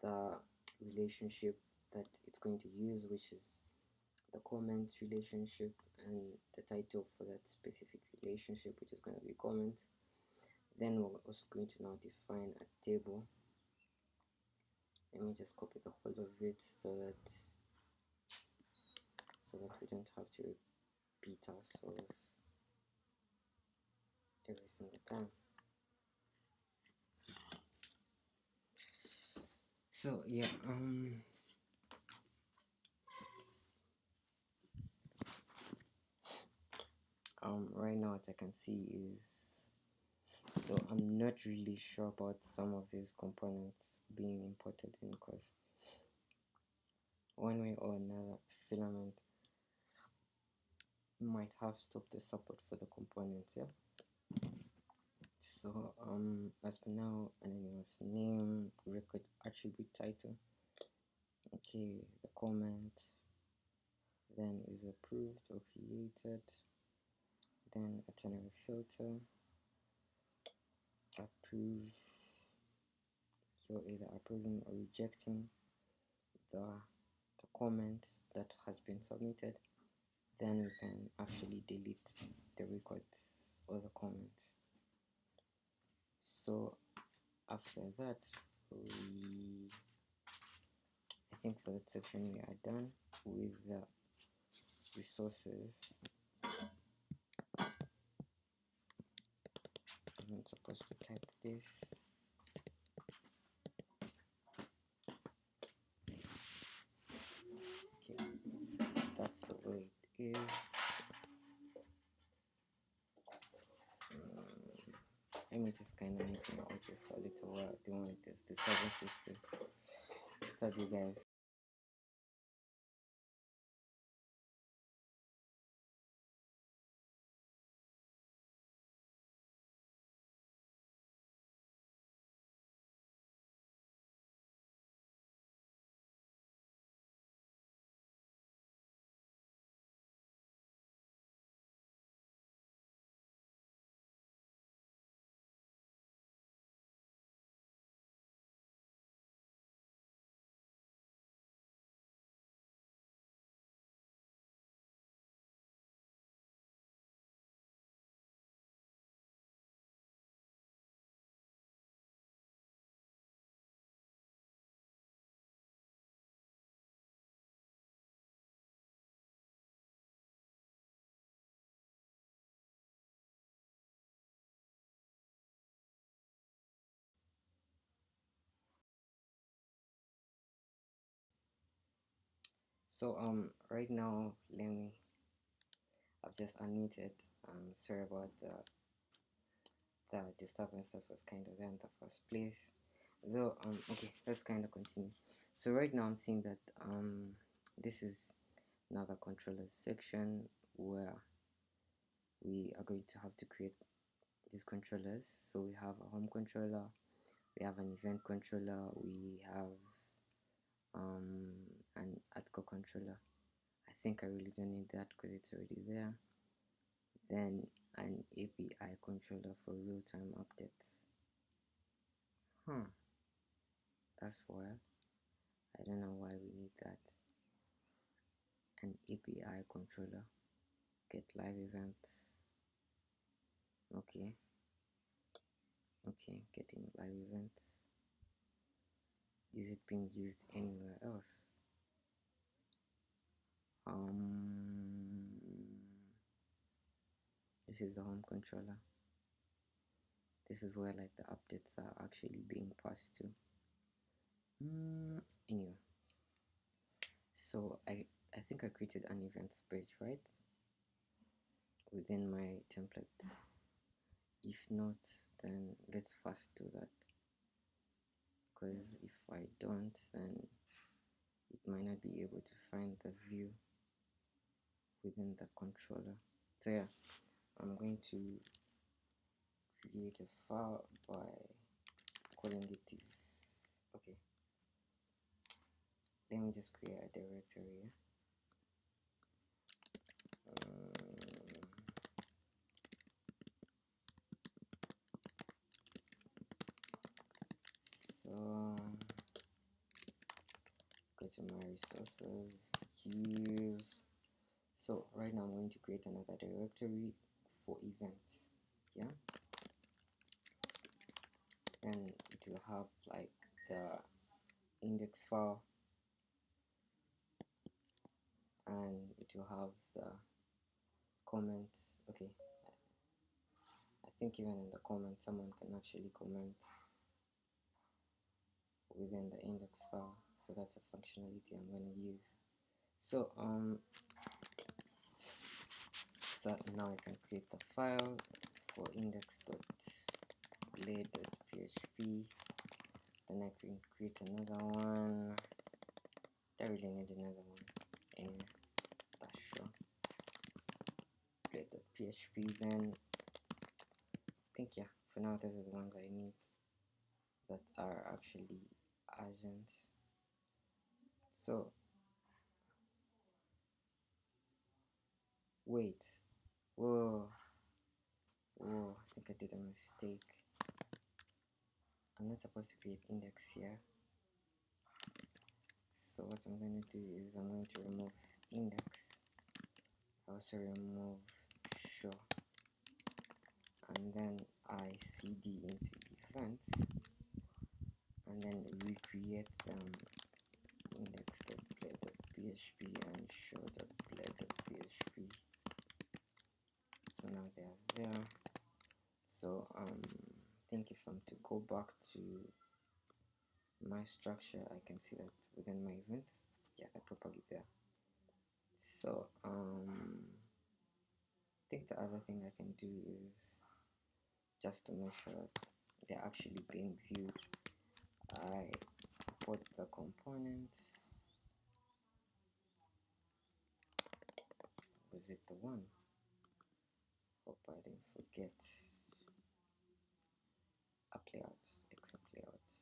Speaker 1: the relationship that it's going to use, which is the comment relationship, and the title for that specific relationship, which is going to be comment. Then we're also going to now define a table. Let me just copy the whole of it so that we don't have to repeat ourselves every single time. So yeah, right now what I can see is, though I'm not really sure about some of these components being imported in, because one way or another filament might have stopped the support for the components. Yeah, so as per now, anonymous name, record attribute title, okay, the comment then is approved or created, then a ternary filter, approve, so either approving or rejecting the comment that has been submitted. Then we can actually delete the records or the comments. So after that, I think for that section we are done with the resources. I'm not supposed to type this. Okay, that's the way it is. Let me just kind of make my audio for a little while. I don't want this disturbances to disturb you guys. So right now I've just unmuted. Sorry about the disturbance that was kind of there in the first place. Though okay, let's kind of continue. So right now I'm seeing that this is another controller section where we are going to have to create these controllers. So we have a home controller, we have an event controller, we have an ATCO controller. I think I really don't need that because it's already there. Then an API controller for real-time updates. That's wild. I don't know why we need that. An API controller. Get live events. Okay, getting live events. Is it being used anywhere else? This is the home controller. This is where like the updates are actually being passed to. Anyway, so I think I created an events page, right, within my template. If not, then let's first do that, because if I don't, then it might not be able to find the view within the controller. So yeah, I'm going to create a file by calling it okay, let me just create a directory. So go to my resources, use. So right now I'm going to create another directory for events. Yeah, and it will have like the index file, and it will have the comments. Okay, I think even in the comments someone can actually comment within the index file, so that's a functionality I'm going to use. So now I can create the file for index.blade.php. Then I can create another one. I really need another one. Anyway, that's sure. Blade.php. Then I think, yeah, for now those are the ones I need that are actually urgent. So wait, whoa, I think I did a mistake. I'm not supposed to create index here. So what I'm going to do is I'm going to remove index. I also remove show, and then I cd into events, and then recreate them index.blade.php and show.blade.php. So now they are there. So I think if I'm to go back to my structure, I can see that within my events, yeah, they're properly there. So I think the other thing I can do is just to make sure that they're actually being viewed, I import the components. Was it the one? Hope I didn't forget. App layouts, except layouts.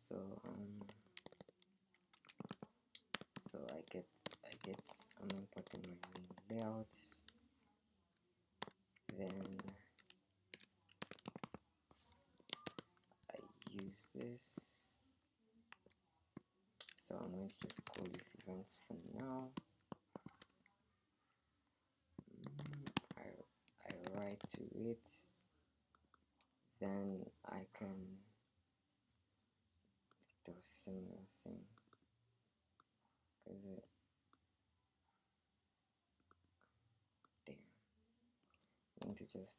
Speaker 1: So I'm importing my main layout. Then I use this. So I'm going to just call this events for now. I write to it. Then I can do a similar thing. Because there. I'm going to just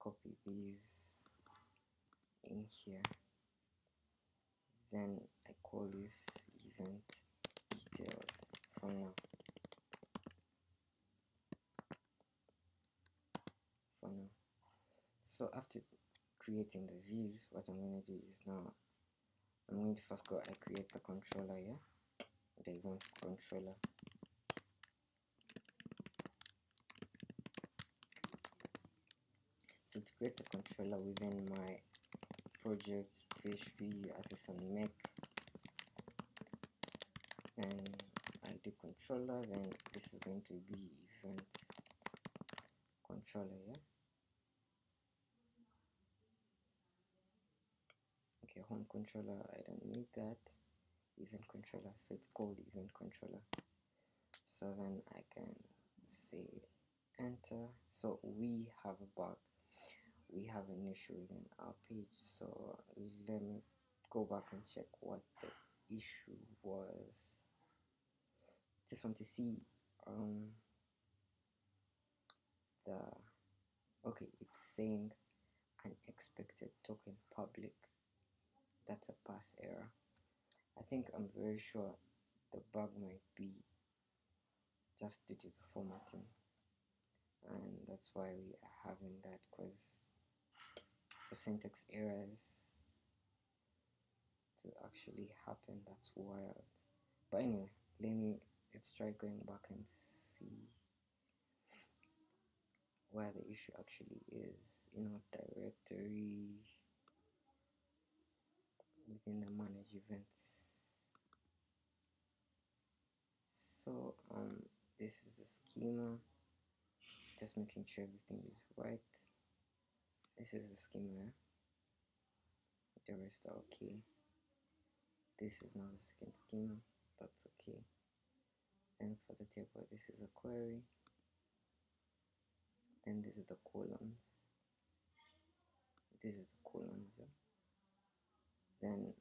Speaker 1: copy these in here. Then I call this event details for now. So after creating the views, what I'm going to do is now I'm going to first go, I create the controller here, the events controller. So to create the controller within my project PHP artisan make, then I do controller, then this is going to be event controller, yeah. Okay, home controller, I don't need that. Event controller, so it's called event controller. So then I can say enter. So we have a bug, we have an issue within our page. So let me go back and check what the issue was. So if I'm to see okay, it's saying unexpected token public. That's a pass error. I think I'm very sure the bug might be just due to the formatting, and that's why we are having that, because for syntax errors to actually happen, that's wild. But anyway, let's try going back and see where the issue actually is in our directory within the manage events. So this is the schema, just making sure everything is right. This is the schema, the rest are okay. This is now the second schema, that's okay. Then for the table, this is a query, then these are the columns, these are the columns, yeah? Then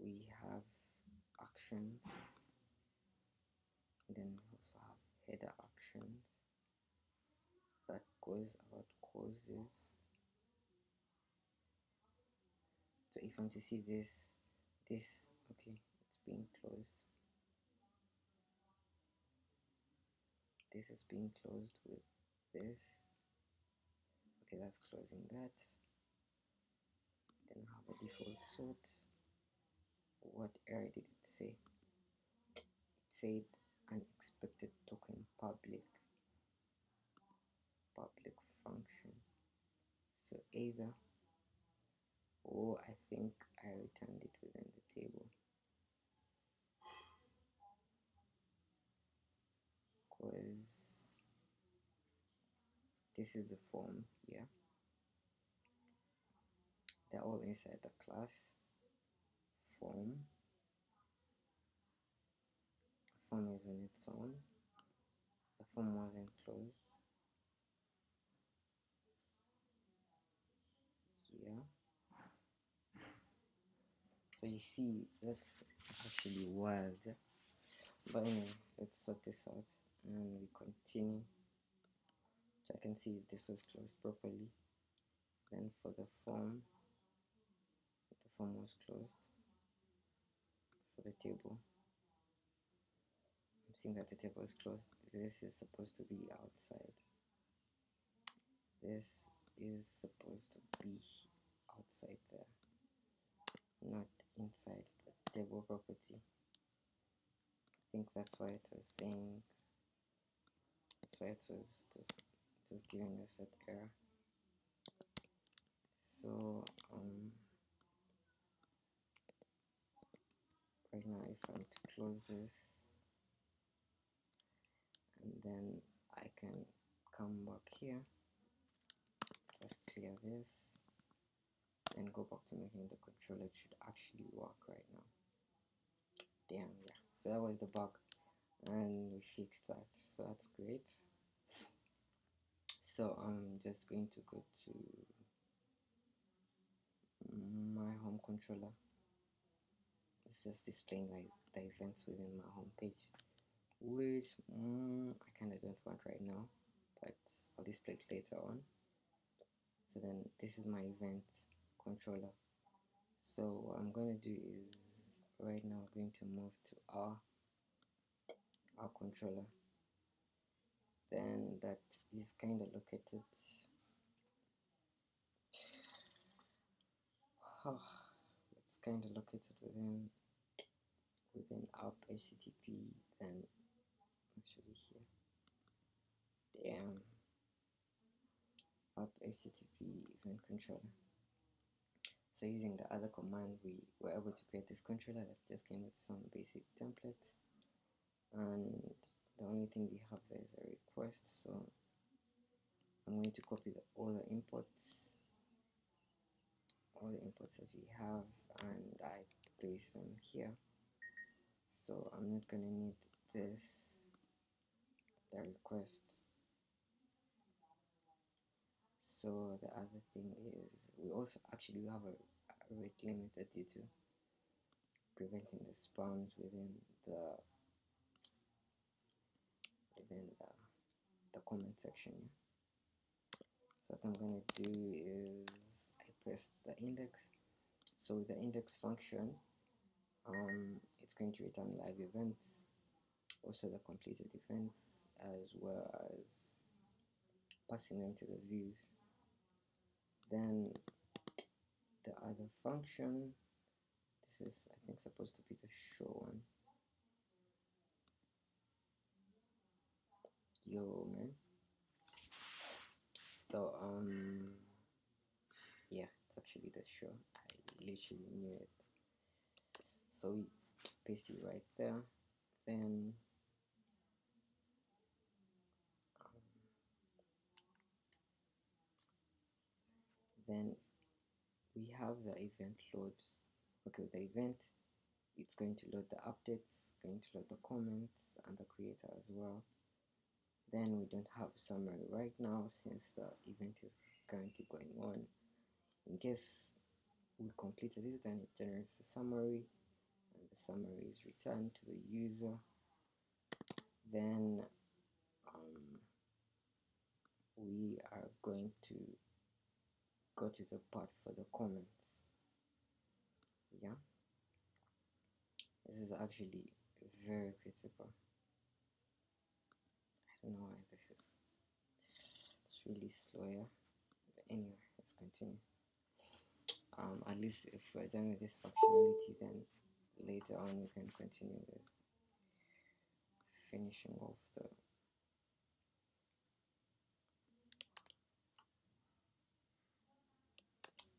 Speaker 1: we have actions, then we also have header actions that goes about causes. So if I'm to see this, okay, it's being closed, this is being closed with this, okay, that's closing that. Then I have a default sort. What error did it say? It said unexpected token public function. So either, or I think I returned it within the table, because this is the form here. They're all inside the class form. Form is on its own. The form wasn't closed here. So you see, that's actually wild. But anyway, let's sort this out and we continue. So I can see this was closed properly. Then for the form was closed. For the table, I'm seeing that the table is closed. This is supposed to be outside. This is supposed to be outside there, not inside the table property. I think that's why it was saying, that's why it was giving us that error. So right now if I'm to close this, and then I can come back here, just clear this, and go back to making the controller. It should actually work right now. Damn, yeah. So that was the bug, and we fixed that, so that's great. So I'm just going to go to my home controller. It's just displaying like the events within my home page, which I kind of don't want right now, but I'll display it later on. So then this is my event controller. So what I'm going to do is right now I'm going to move to our controller. Then that is kind of located it's kind of located within app HTTP, then actually here, damn, app HTTP event controller. So using the other command, we were able to create this controller that just came with some basic templates, and the only thing we have there is a request. So I'm going to copy all the imports that we have, and I place them here. So I'm not going to need this, the request. So the other thing is we also actually have a rate limiter due to preventing the spawns within the comment section. So what I'm going to do is I press the index. So with the index function, it's going to return live events, also the completed events, as well as passing them to the views. Then the other function, this is I think supposed to be the show one. Yo man. So yeah, it's actually the show. I literally knew it. So we paste it right there. Then Then we have the event load. Okay, the event, it's going to load the updates, going to load the comments and the creator as well. Then we don't have summary right now since the event is currently going on. In case we completed it, then it generates the summary, and the summary is returned to the user. Then we are going to go to the part for the comments. Yeah, this is actually very critical. I don't know why this is, it's really slow. Yeah, but anyway, let's continue. At least if we're done with this functionality, then later on we can continue with finishing off the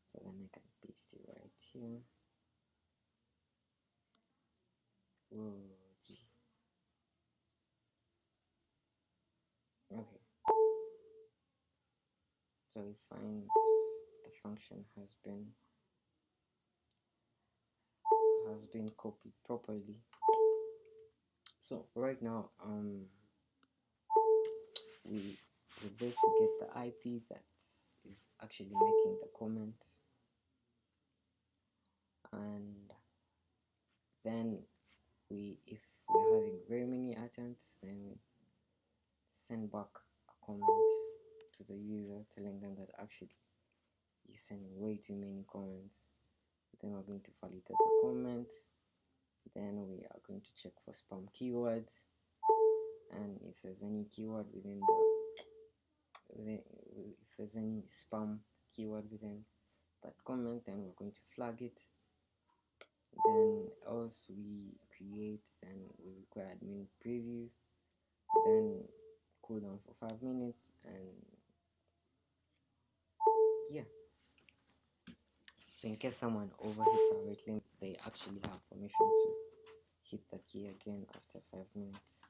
Speaker 1: so then I can paste it right here. Whoa, gee. Okay, so we find the function has been copied properly. So right now with this we get the IP that is actually making the comment, and then if we're having very many attempts, then we send back a comment to the user telling them that actually he's sending way too many comments. Then we're going to validate the comment. Then we are going to check for spam keywords, and if there's any keyword within if there's any spam keyword within that comment, then we're going to flag it. Then else we create, then we require admin preview, then cool down for 5 minutes, and yeah. So in case someone overhits our rate limit, they actually have permission to hit the key again after 5 minutes.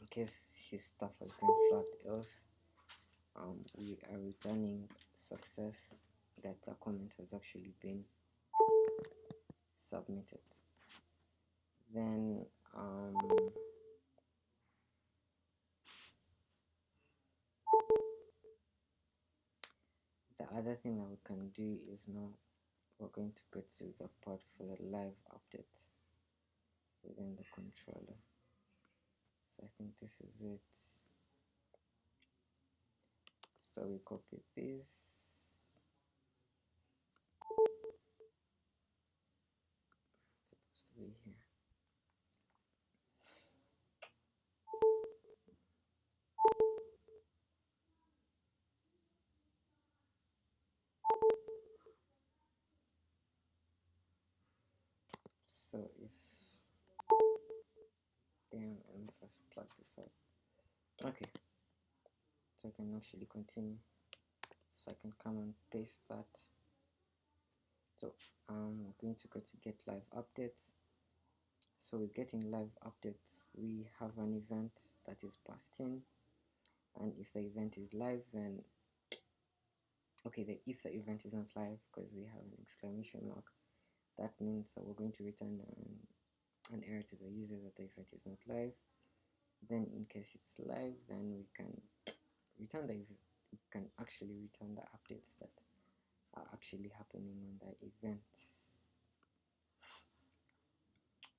Speaker 1: In case his stuff has been flagged else, we are returning success that the comment has actually been submitted. Then the other thing that we can do is now we're going to go to the part for the live updates within the controller. So I think this is it. So we copy this. It's supposed to be here. So if damn, let me first plug this out. Okay, so I can actually continue. So I can come and paste that. So I'm going to go to get live updates. So with getting live updates, we have an event that is passed in, and if the event is live, then okay, if the event is not live, because we have an exclamation mark, that means that we're going to return an error to the user that the event is not live. Then in case it's live, then we can return we can actually return the updates that are actually happening on the event.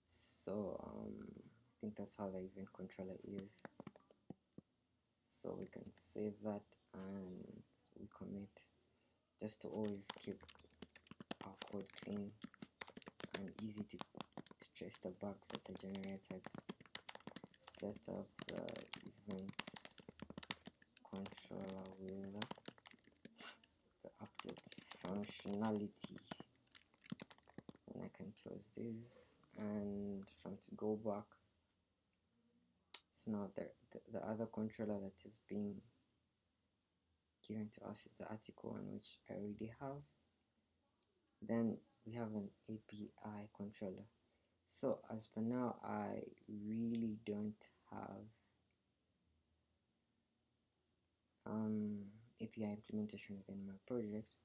Speaker 1: So I think that's how the event controller is. So we can save that and we commit, just to always keep our code clean and easy to trace the bugs that are generated. Set up the event controller with the update functionality, and I can close this. And from to go back, so now the other controller that is being given to us is the article one, which I already have. Then we have an API controller. So as per now, I really don't have API implementation within my project,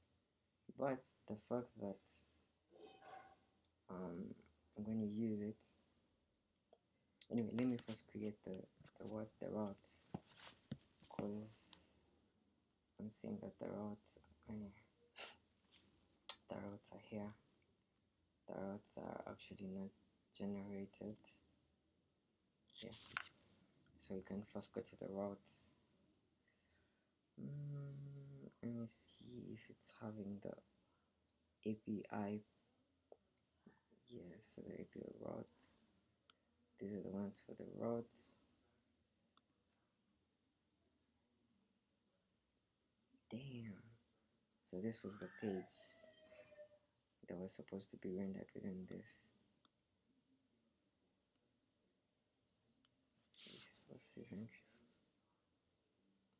Speaker 1: but the fact that I'm going to use it. Anyway, let me first create the routes, because I'm seeing that the routes are here. The routes are actually not generated. Yeah, so you can first go to the routes. Let me see if it's having the API. Yes, the API routes. These are the ones for the routes. Damn. So this was the page that was supposed to be rendered within this. This was event.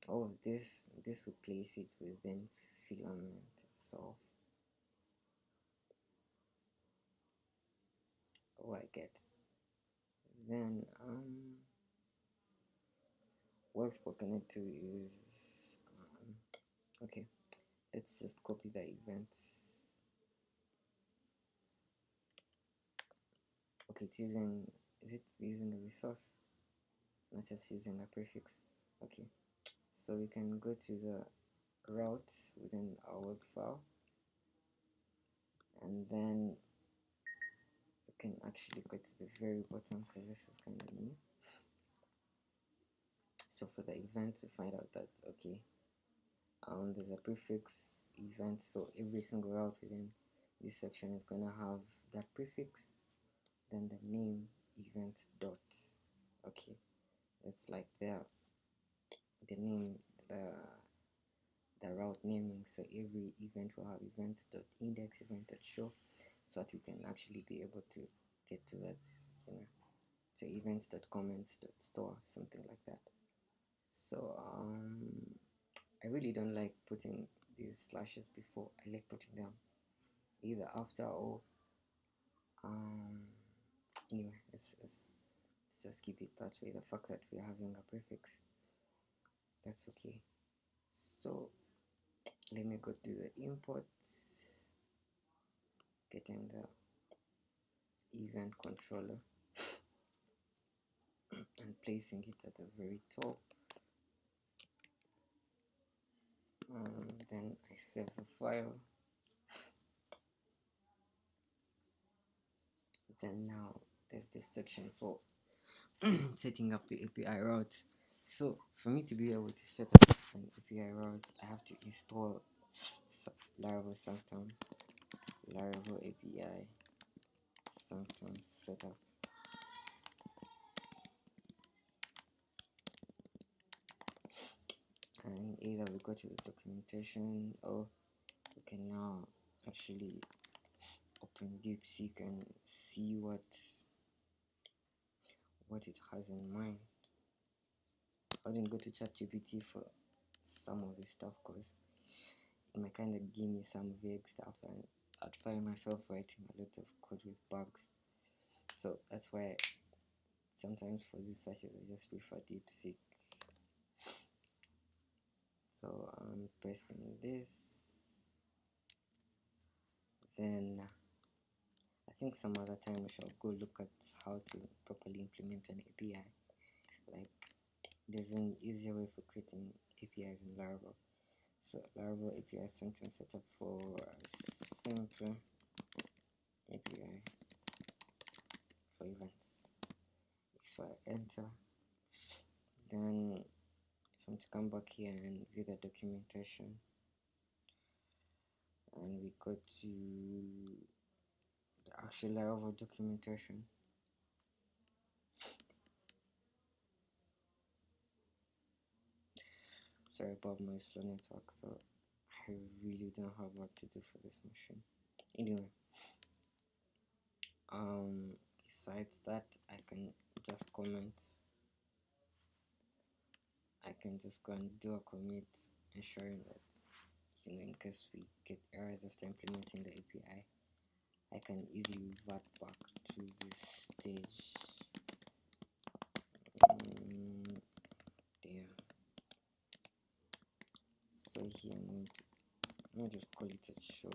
Speaker 1: Oh, this would place it within filament itself. Oh, I get. Then what we're gonna do is okay, let's just copy the events. Okay, it's using, is it using a resource, not just using a prefix? Okay, so we can go to the route within our web file, and then we can actually go to the very bottom, because this is kind of new. So for the event, we find out that okay, there's a prefix event, so every single route within this section is going to have that prefix, then the name event dot. Okay, that's like the name, the route naming. So every event will have event.index, event.show, so that we can actually be able to get to that, so events.comments.store, something like that. So I really don't like putting these slashes before. I like putting them either after or anyway, let's just keep it that way. The fact that we're having a prefix, that's okay. So let me go to the imports, getting the event controller and placing it at the very top. Then I save the file. Then now there's this section for setting up the API route. So for me to be able to set up an API route, I have to install Laravel Sanctum, Laravel API Sanctum setup. And either we go to the documentation, or we can now actually open DeepSeek and see what it has in mind. I didn't go to ChatGPT for some of this stuff, because it might kind of give me some vague stuff, and I'd find myself writing a lot of code with bugs. So that's why sometimes for these searches I just prefer DeepSeek. So I'm pasting this. Then I think some other time we shall go look at how to properly implement an API. Like, there's an easier way for creating APIs in Laravel. So Laravel API Sanctum setup for simple API for events. If I enter, then if I'm to come back here and view the documentation, and we go to the actual Laravel documentation, sorry about my slow network, so I really don't have what to do for this machine. Anyway, besides that, I can just comment. I can just go and do a commit, ensuring that, in case we get errors after implementing the API, I can easily revert back to this stage. There. So here I'm going to just call it a show.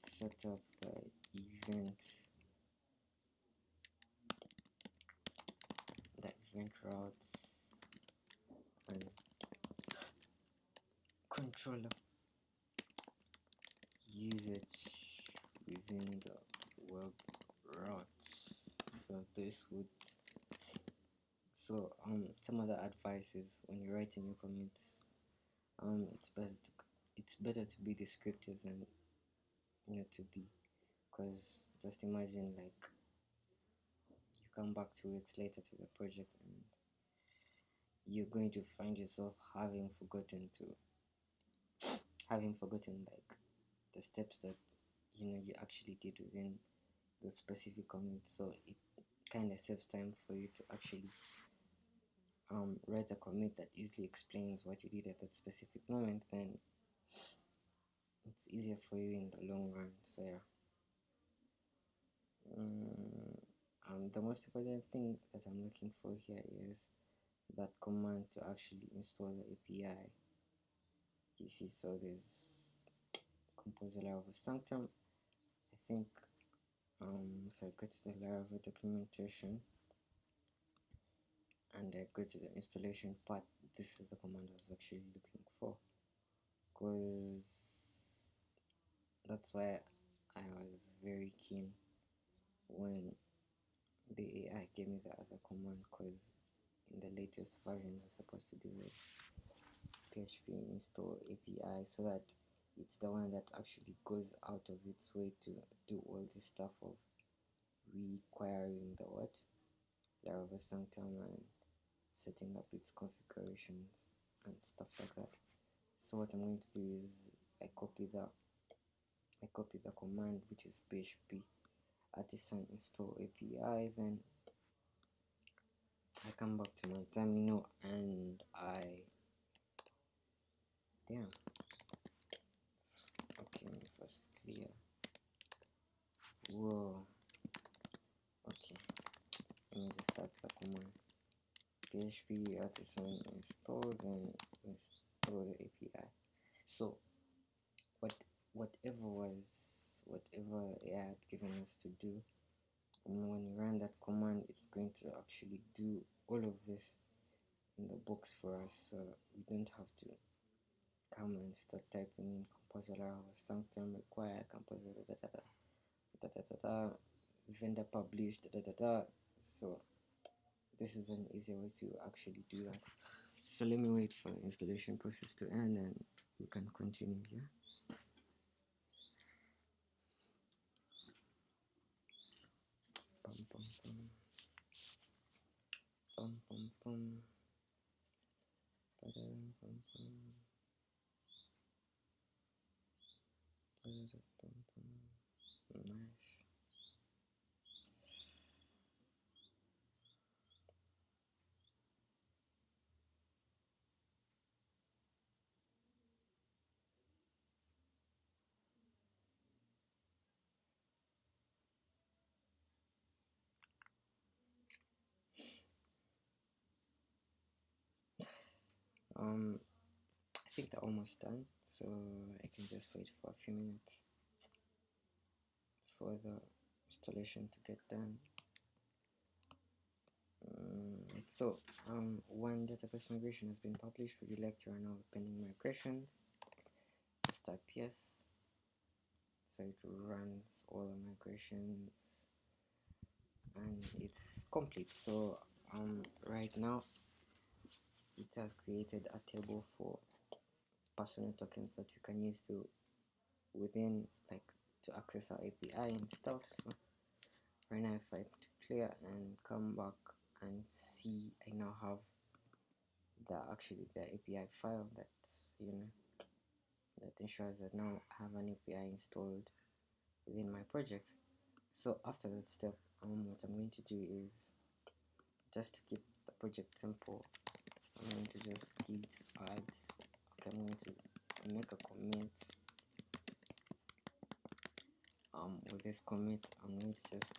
Speaker 1: Set up the event routes and controller usage within the web routes. Some other advice is when you're writing your commits, it's better to be descriptive than to be, because just imagine like you come back 2 weeks later to the project and you're going to find yourself having forgotten like the steps that you actually did within the specific commit. So it kind of saves time for you to actually write a commit that easily explains what you did at that specific moment. Then it's easier for you in the long run. So yeah. The most important thing that I'm looking for here is that command to actually install the API. You see, so there's compose Laravel sanctum. I think if I go to the Laravel documentation and I go to the installation part, this is the command I was actually looking for, because that's why I was very keen when the AI gave me the other command, because in the latest version I was supposed to do this PHP install API, so that it's the one that actually goes out of its way to do all this stuff of requiring the Laravel sanctum and setting up its configurations and stuff like that. So what I'm going to do is I copy the command, which is php artisan install API. Then I come back to my terminal and damn, okay, let me first clear. Whoa, okay, let me just type the command php artisan install, then install the API. So whatever AI had given us to do, and when you run that command, it's going to actually do all of this in the box for us, so we don't have to come and start typing in composer Laravel sanctum require composer vendor published so this is an easier way to actually do that. So let me wait for the installation process to end and we can continue here. Pum, pum, pum. Pum, pum, pum. Ba-dum, pum, pum. Ba-da-da, pum, pum. Nice. I think they're almost done, so I can just wait for a few minutes for the installation to get done. So one database migration has been published. Would you like to run all the pending migrations? Just type yes. So it runs all the migrations and it's complete. So right now it has created a table for personal tokens that you can use to to access our API and stuff. So right now, if I clear and come back and see, I now have the API file that that ensures that now I have an API installed within my project. So after that step, what I'm going to do is, just to keep the project simple, I'm going to just git add. Okay, I'm going to make a commit. With this commit, I'm going to just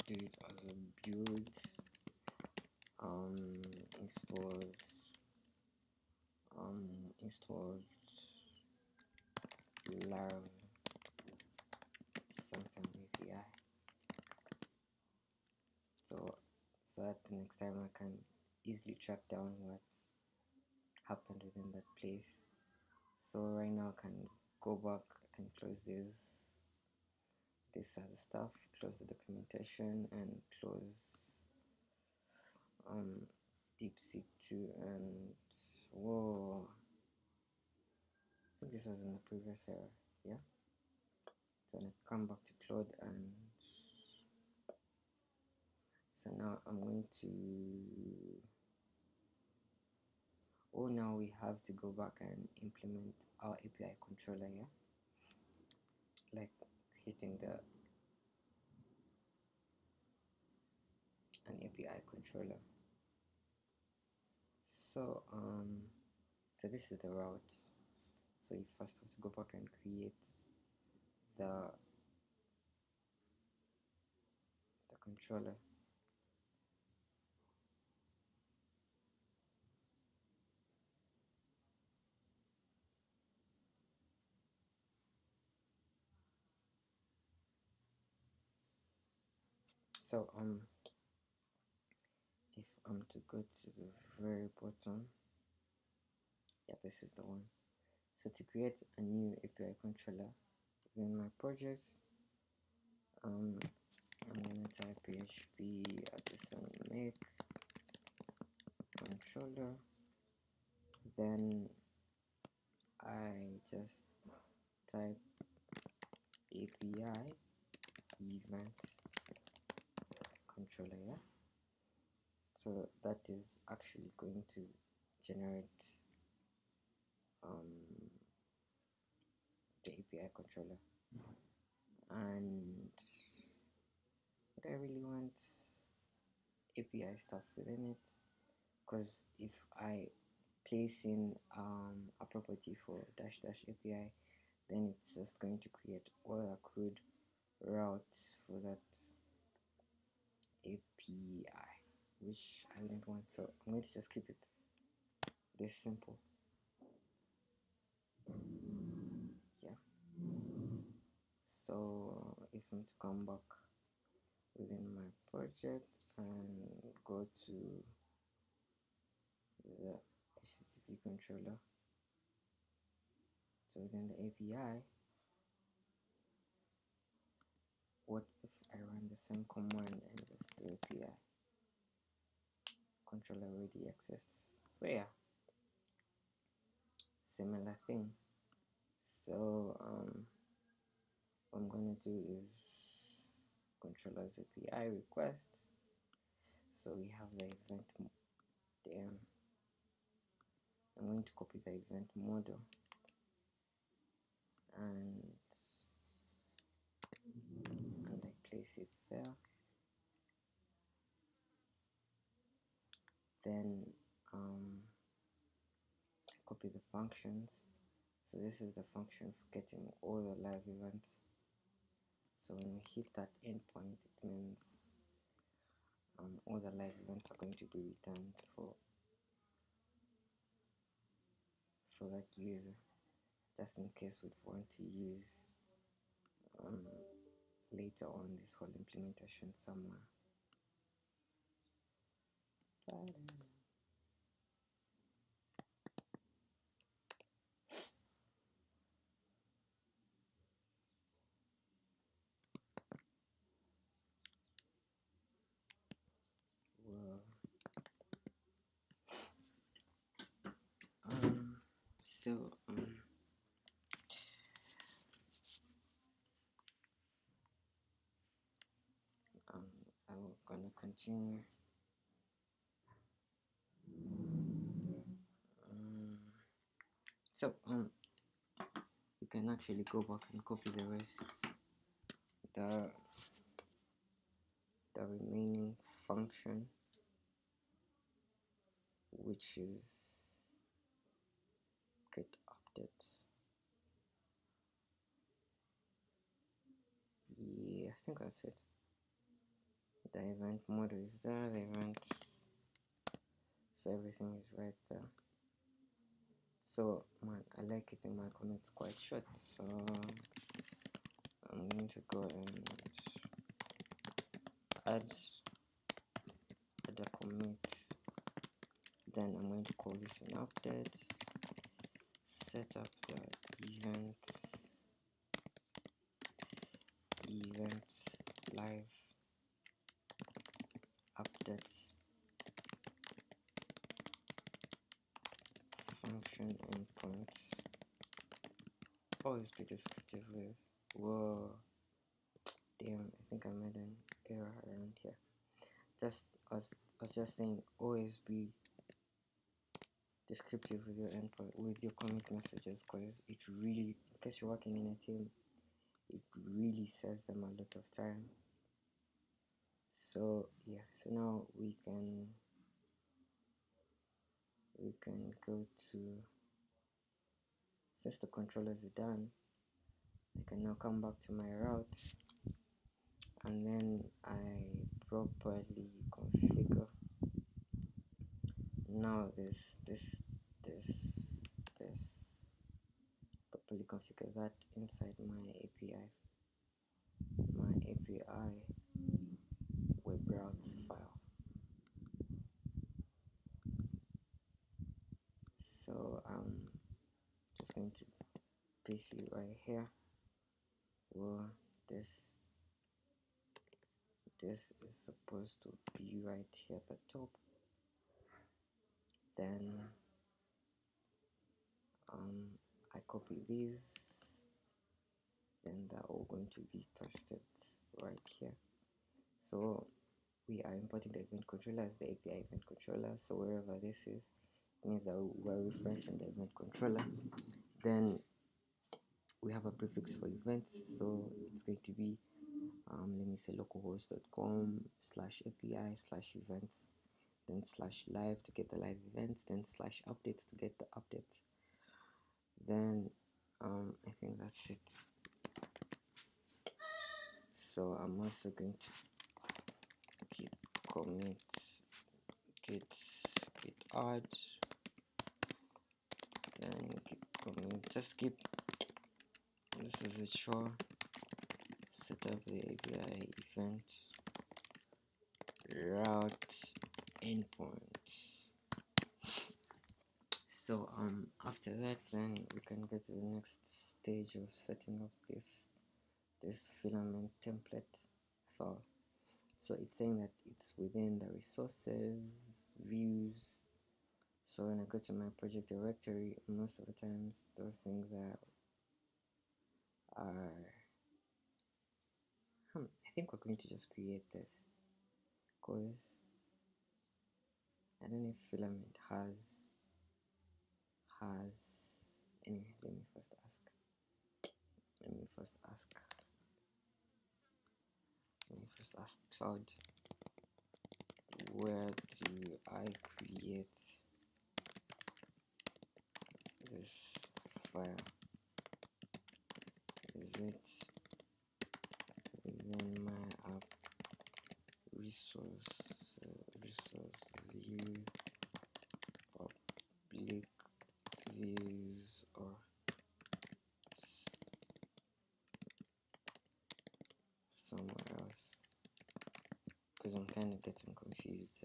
Speaker 1: do it as a build installed Laravel something API, so that the next time I can easily track down what happened within that place. So right now I can go back, I can close this other stuff, close the documentation, and close deep seek 2, and whoa, I think this was in the previous error. Yeah, so I come back to Cloud, and so now I'm going to, oh, now we have to go back and implement our API controller. Yeah, like hitting an API controller. So so this is the route. So you first have to go back and create the controller. So if I'm to go to the very bottom, yeah, this is the one. So to create a new API controller within my project, I'm gonna type PHP artisan make controller. Then I just type API event controller. Yeah, so that is actually going to generate the API controller. And I really want API stuff within it, because if I place in a property for dash dash API, then it's just going to create all the code routes for that API, which I didn't want. So I'm going to just keep it this simple. Yeah, so if I'm to come back within my project and go to the HTTP controller, so within the API, what if I run the same command and just do API controller already exists? So yeah, similar thing. So what I'm gonna do is controllers API request. So we have the event there. I'm going to copy the event model and I place it there. Then copy the functions. So this is the function for getting all the live events. So when we hit that endpoint, it means all the live events are going to be returned for that user, just in case we want to use later on this whole implementation somewhere. Well, so I'm gonna continue. So you can actually go back and copy the rest, the remaining function, which is get updates. Yeah, I think that's it. The event model is there, the event, so everything is right there. So man, I like keeping my commits quite short, so I'm going to go and add a commit. Then I'm going to call this an update, set up the event live updates function endpoint. Always be descriptive with. Whoa, damn, I think I made an error around here. I was just saying, always be descriptive with your endpoint, with your commit messages, because it really, because you're working in a team, it really saves them a lot of time. So yeah, so now we can go to, since the controllers are done, I can now come back to my route, and then I properly configure. Now this properly configure that inside my API web routes file. So I'm just going to paste it right here. Well, this is supposed to be right here at the top. Then I copy these, then they're all going to be pasted right here. So we are importing the event controller as the API event controller. So wherever this is, it means that we're referencing the event controller. Then we have a prefix for events, so it's going to be let me say localhost.com/API/events, then /live to get the live events, then /updates to get the updates. Then I think that's it. So I'm also going to git commit git add, then git commit, just keep this is it, sure, set up the API event route endpoint. So after that, then we can get to the next stage of setting up this filament template file. So it's saying that it's within the resources views. So when I go to my project directory, most of the times those things are I think we're going to just create this, because I don't know if filament has anyway. Let me first ask Cloud, where do I create this file? Is it within my app resource view, public views, or somewhere else? Because I'm kind of getting confused.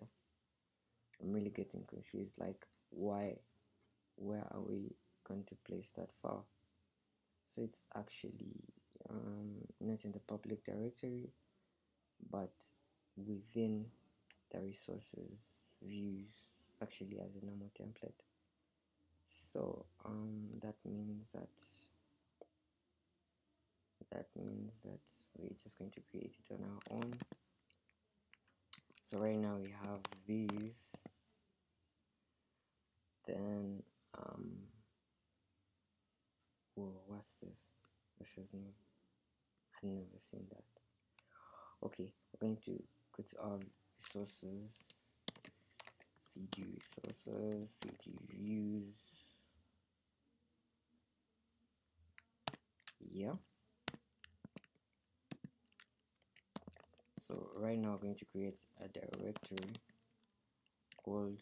Speaker 1: I'm really getting confused. Like, where are we going to place that file? So it's actually not in the public directory, but within the resources views, actually as a normal template. So that means that we're just going to create it on our own. So right now we have these. Then whoa, what's this? This is new. I've never seen that. Okay, we're going to go to our resources, cd resources, cd views. Yeah. So right now we're going to create a directory called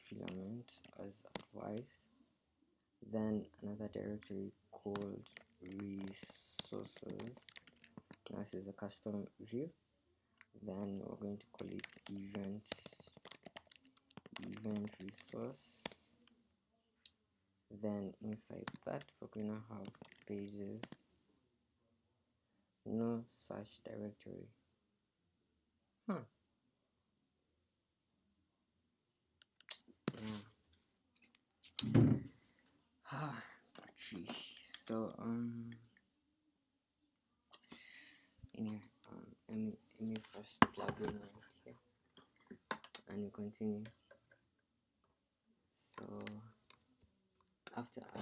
Speaker 1: filament as advised. then another directory called resources. Now this is a custom view. Then we're going to call it event resource. Then inside that we're gonna have pages, no such directory. Battery. So anyway, let me first plug in right here and we continue. So after I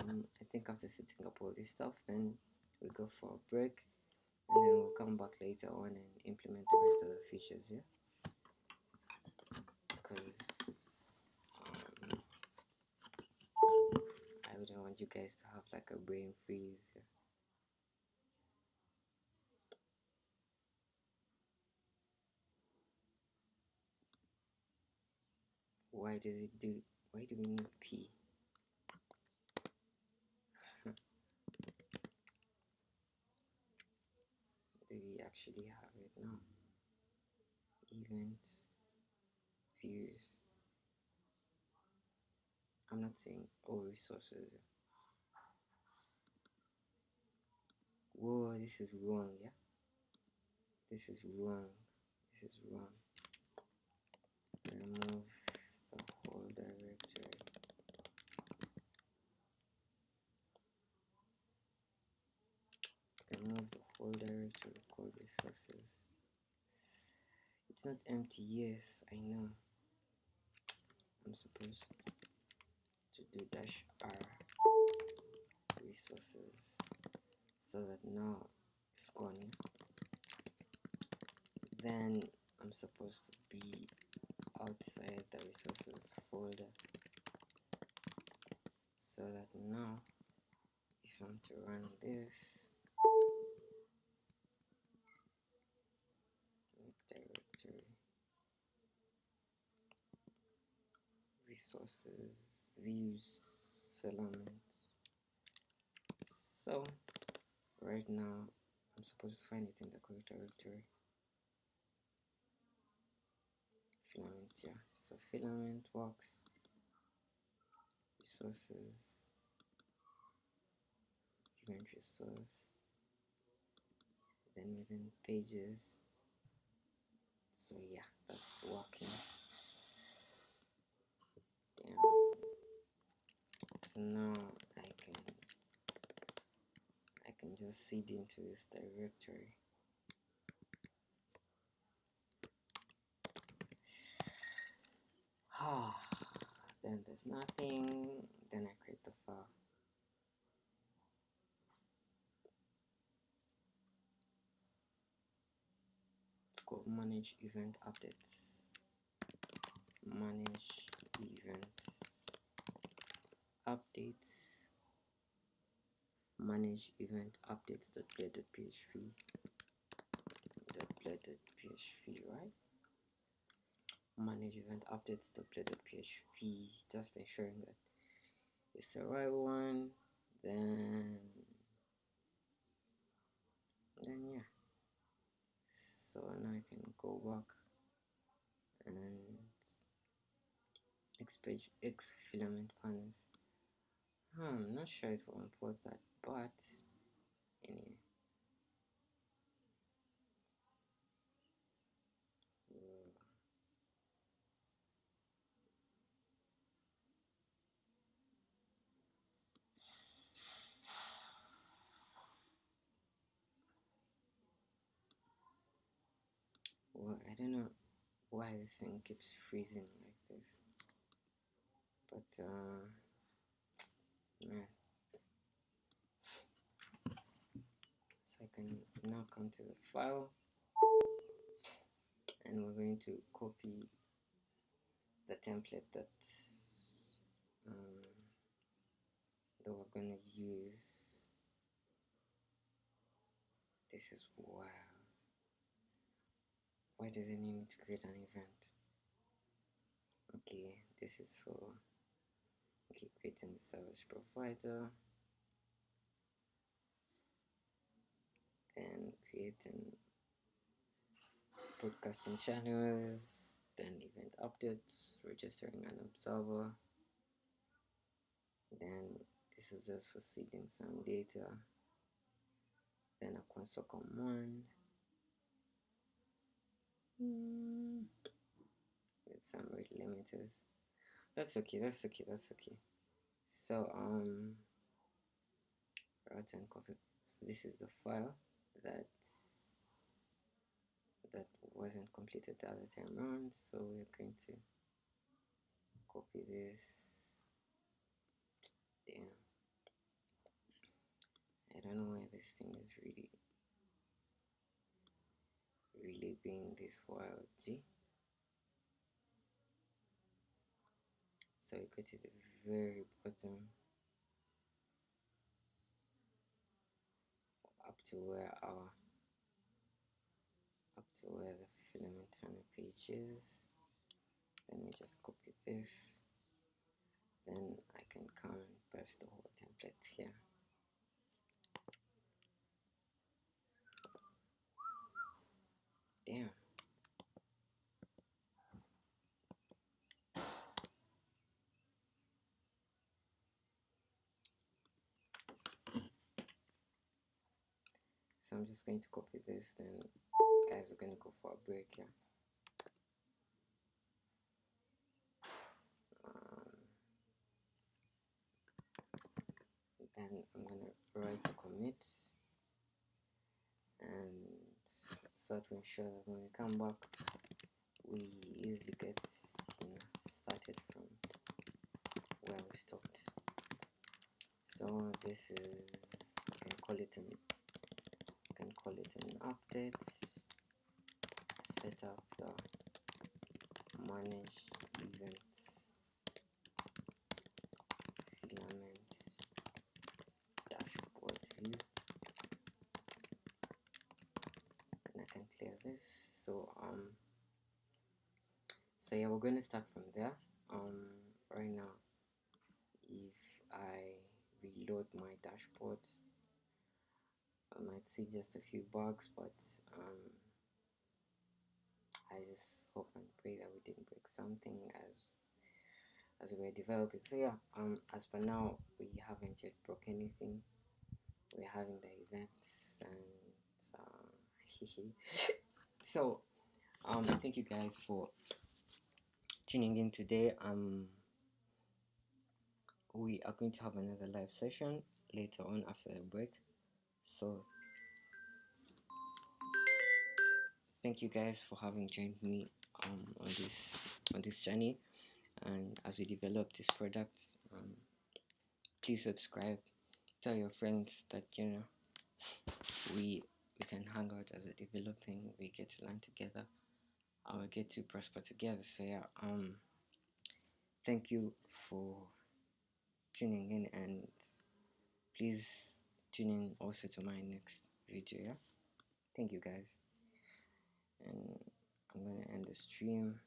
Speaker 1: think after setting up all this stuff, then we go for a break and then we'll come back later on and implement the rest of the features, yeah, because I wouldn't want you guys to have like a brain freeze, yeah. Why do we need P? Do we actually have it now? Event views. I'm not saying all resources. Whoa, this is wrong, yeah? This is wrong. This is wrong. Remove the whole directory. Remove the whole directory called resources. It's not empty, yes, I know. I'm supposed to do -r resources so that now it's gone. Then I'm supposed to be outside the resources folder so that now if I'm to run this directory resources views filaments. So right now I'm supposed to find it in the correct directory. Filament, yeah. So filament works. Resources, event resource, then within pages. So yeah, that's working. Yeah. So now I can just seed into this directory. Then there's nothing. Then I create the file. It's called manage event updates. Manage event updates. Manage event updates.play.php. .play.php, right? Manage event updates.play.php. Just ensuring that it's the right one. Then yeah. So now I can go back and X filament panels. I'm not sure it will import that, but anyway. Well, I don't know why this thing keeps freezing like this, but man. So I can now come to the file and we're going to copy the template that we're going to use. This is wild. Why does it need me to create an event? Okay, this is for Okay, creating the service provider, then creating broadcasting channels, then event updates, registering an observer. Then this is just for seeding some data. Then a console command with some rate limiters. That's okay. So route and copy. So this is the file that wasn't completed the other time around. So we're going to copy this. Damn. I don't know why this thing is really being this wild. G. So you go to the very bottom up to where the filament funnel page is. Then we just copy this. Then I can come and paste the whole template here. Damn. So I'm just going to copy this, then guys, we're going to go for a break here. Then I'm going to write the commit, and so to ensure that when we come back, we easily get started from where we stopped. So this is, you can call it an update. Set up the manage events filament dashboard view, and I can clear this. So yeah, we're going to start from there. Right now, if I reload my dashboard, I might see just a few bugs, but I just hope and pray that we didn't break something as we're developing. So yeah, as per now, we haven't yet broke anything. We're having the events, and so thank you guys for tuning in today. We are going to have another live session later on after the break. So thank you guys for having joined me on this journey, and as we develop this product, please subscribe, tell your friends that we can hang out as we're developing, we get to learn together, and we get to prosper together. So yeah, thank you for tuning in, and please tune in also to my next video. Yeah, thank you guys, and I'm gonna end the stream.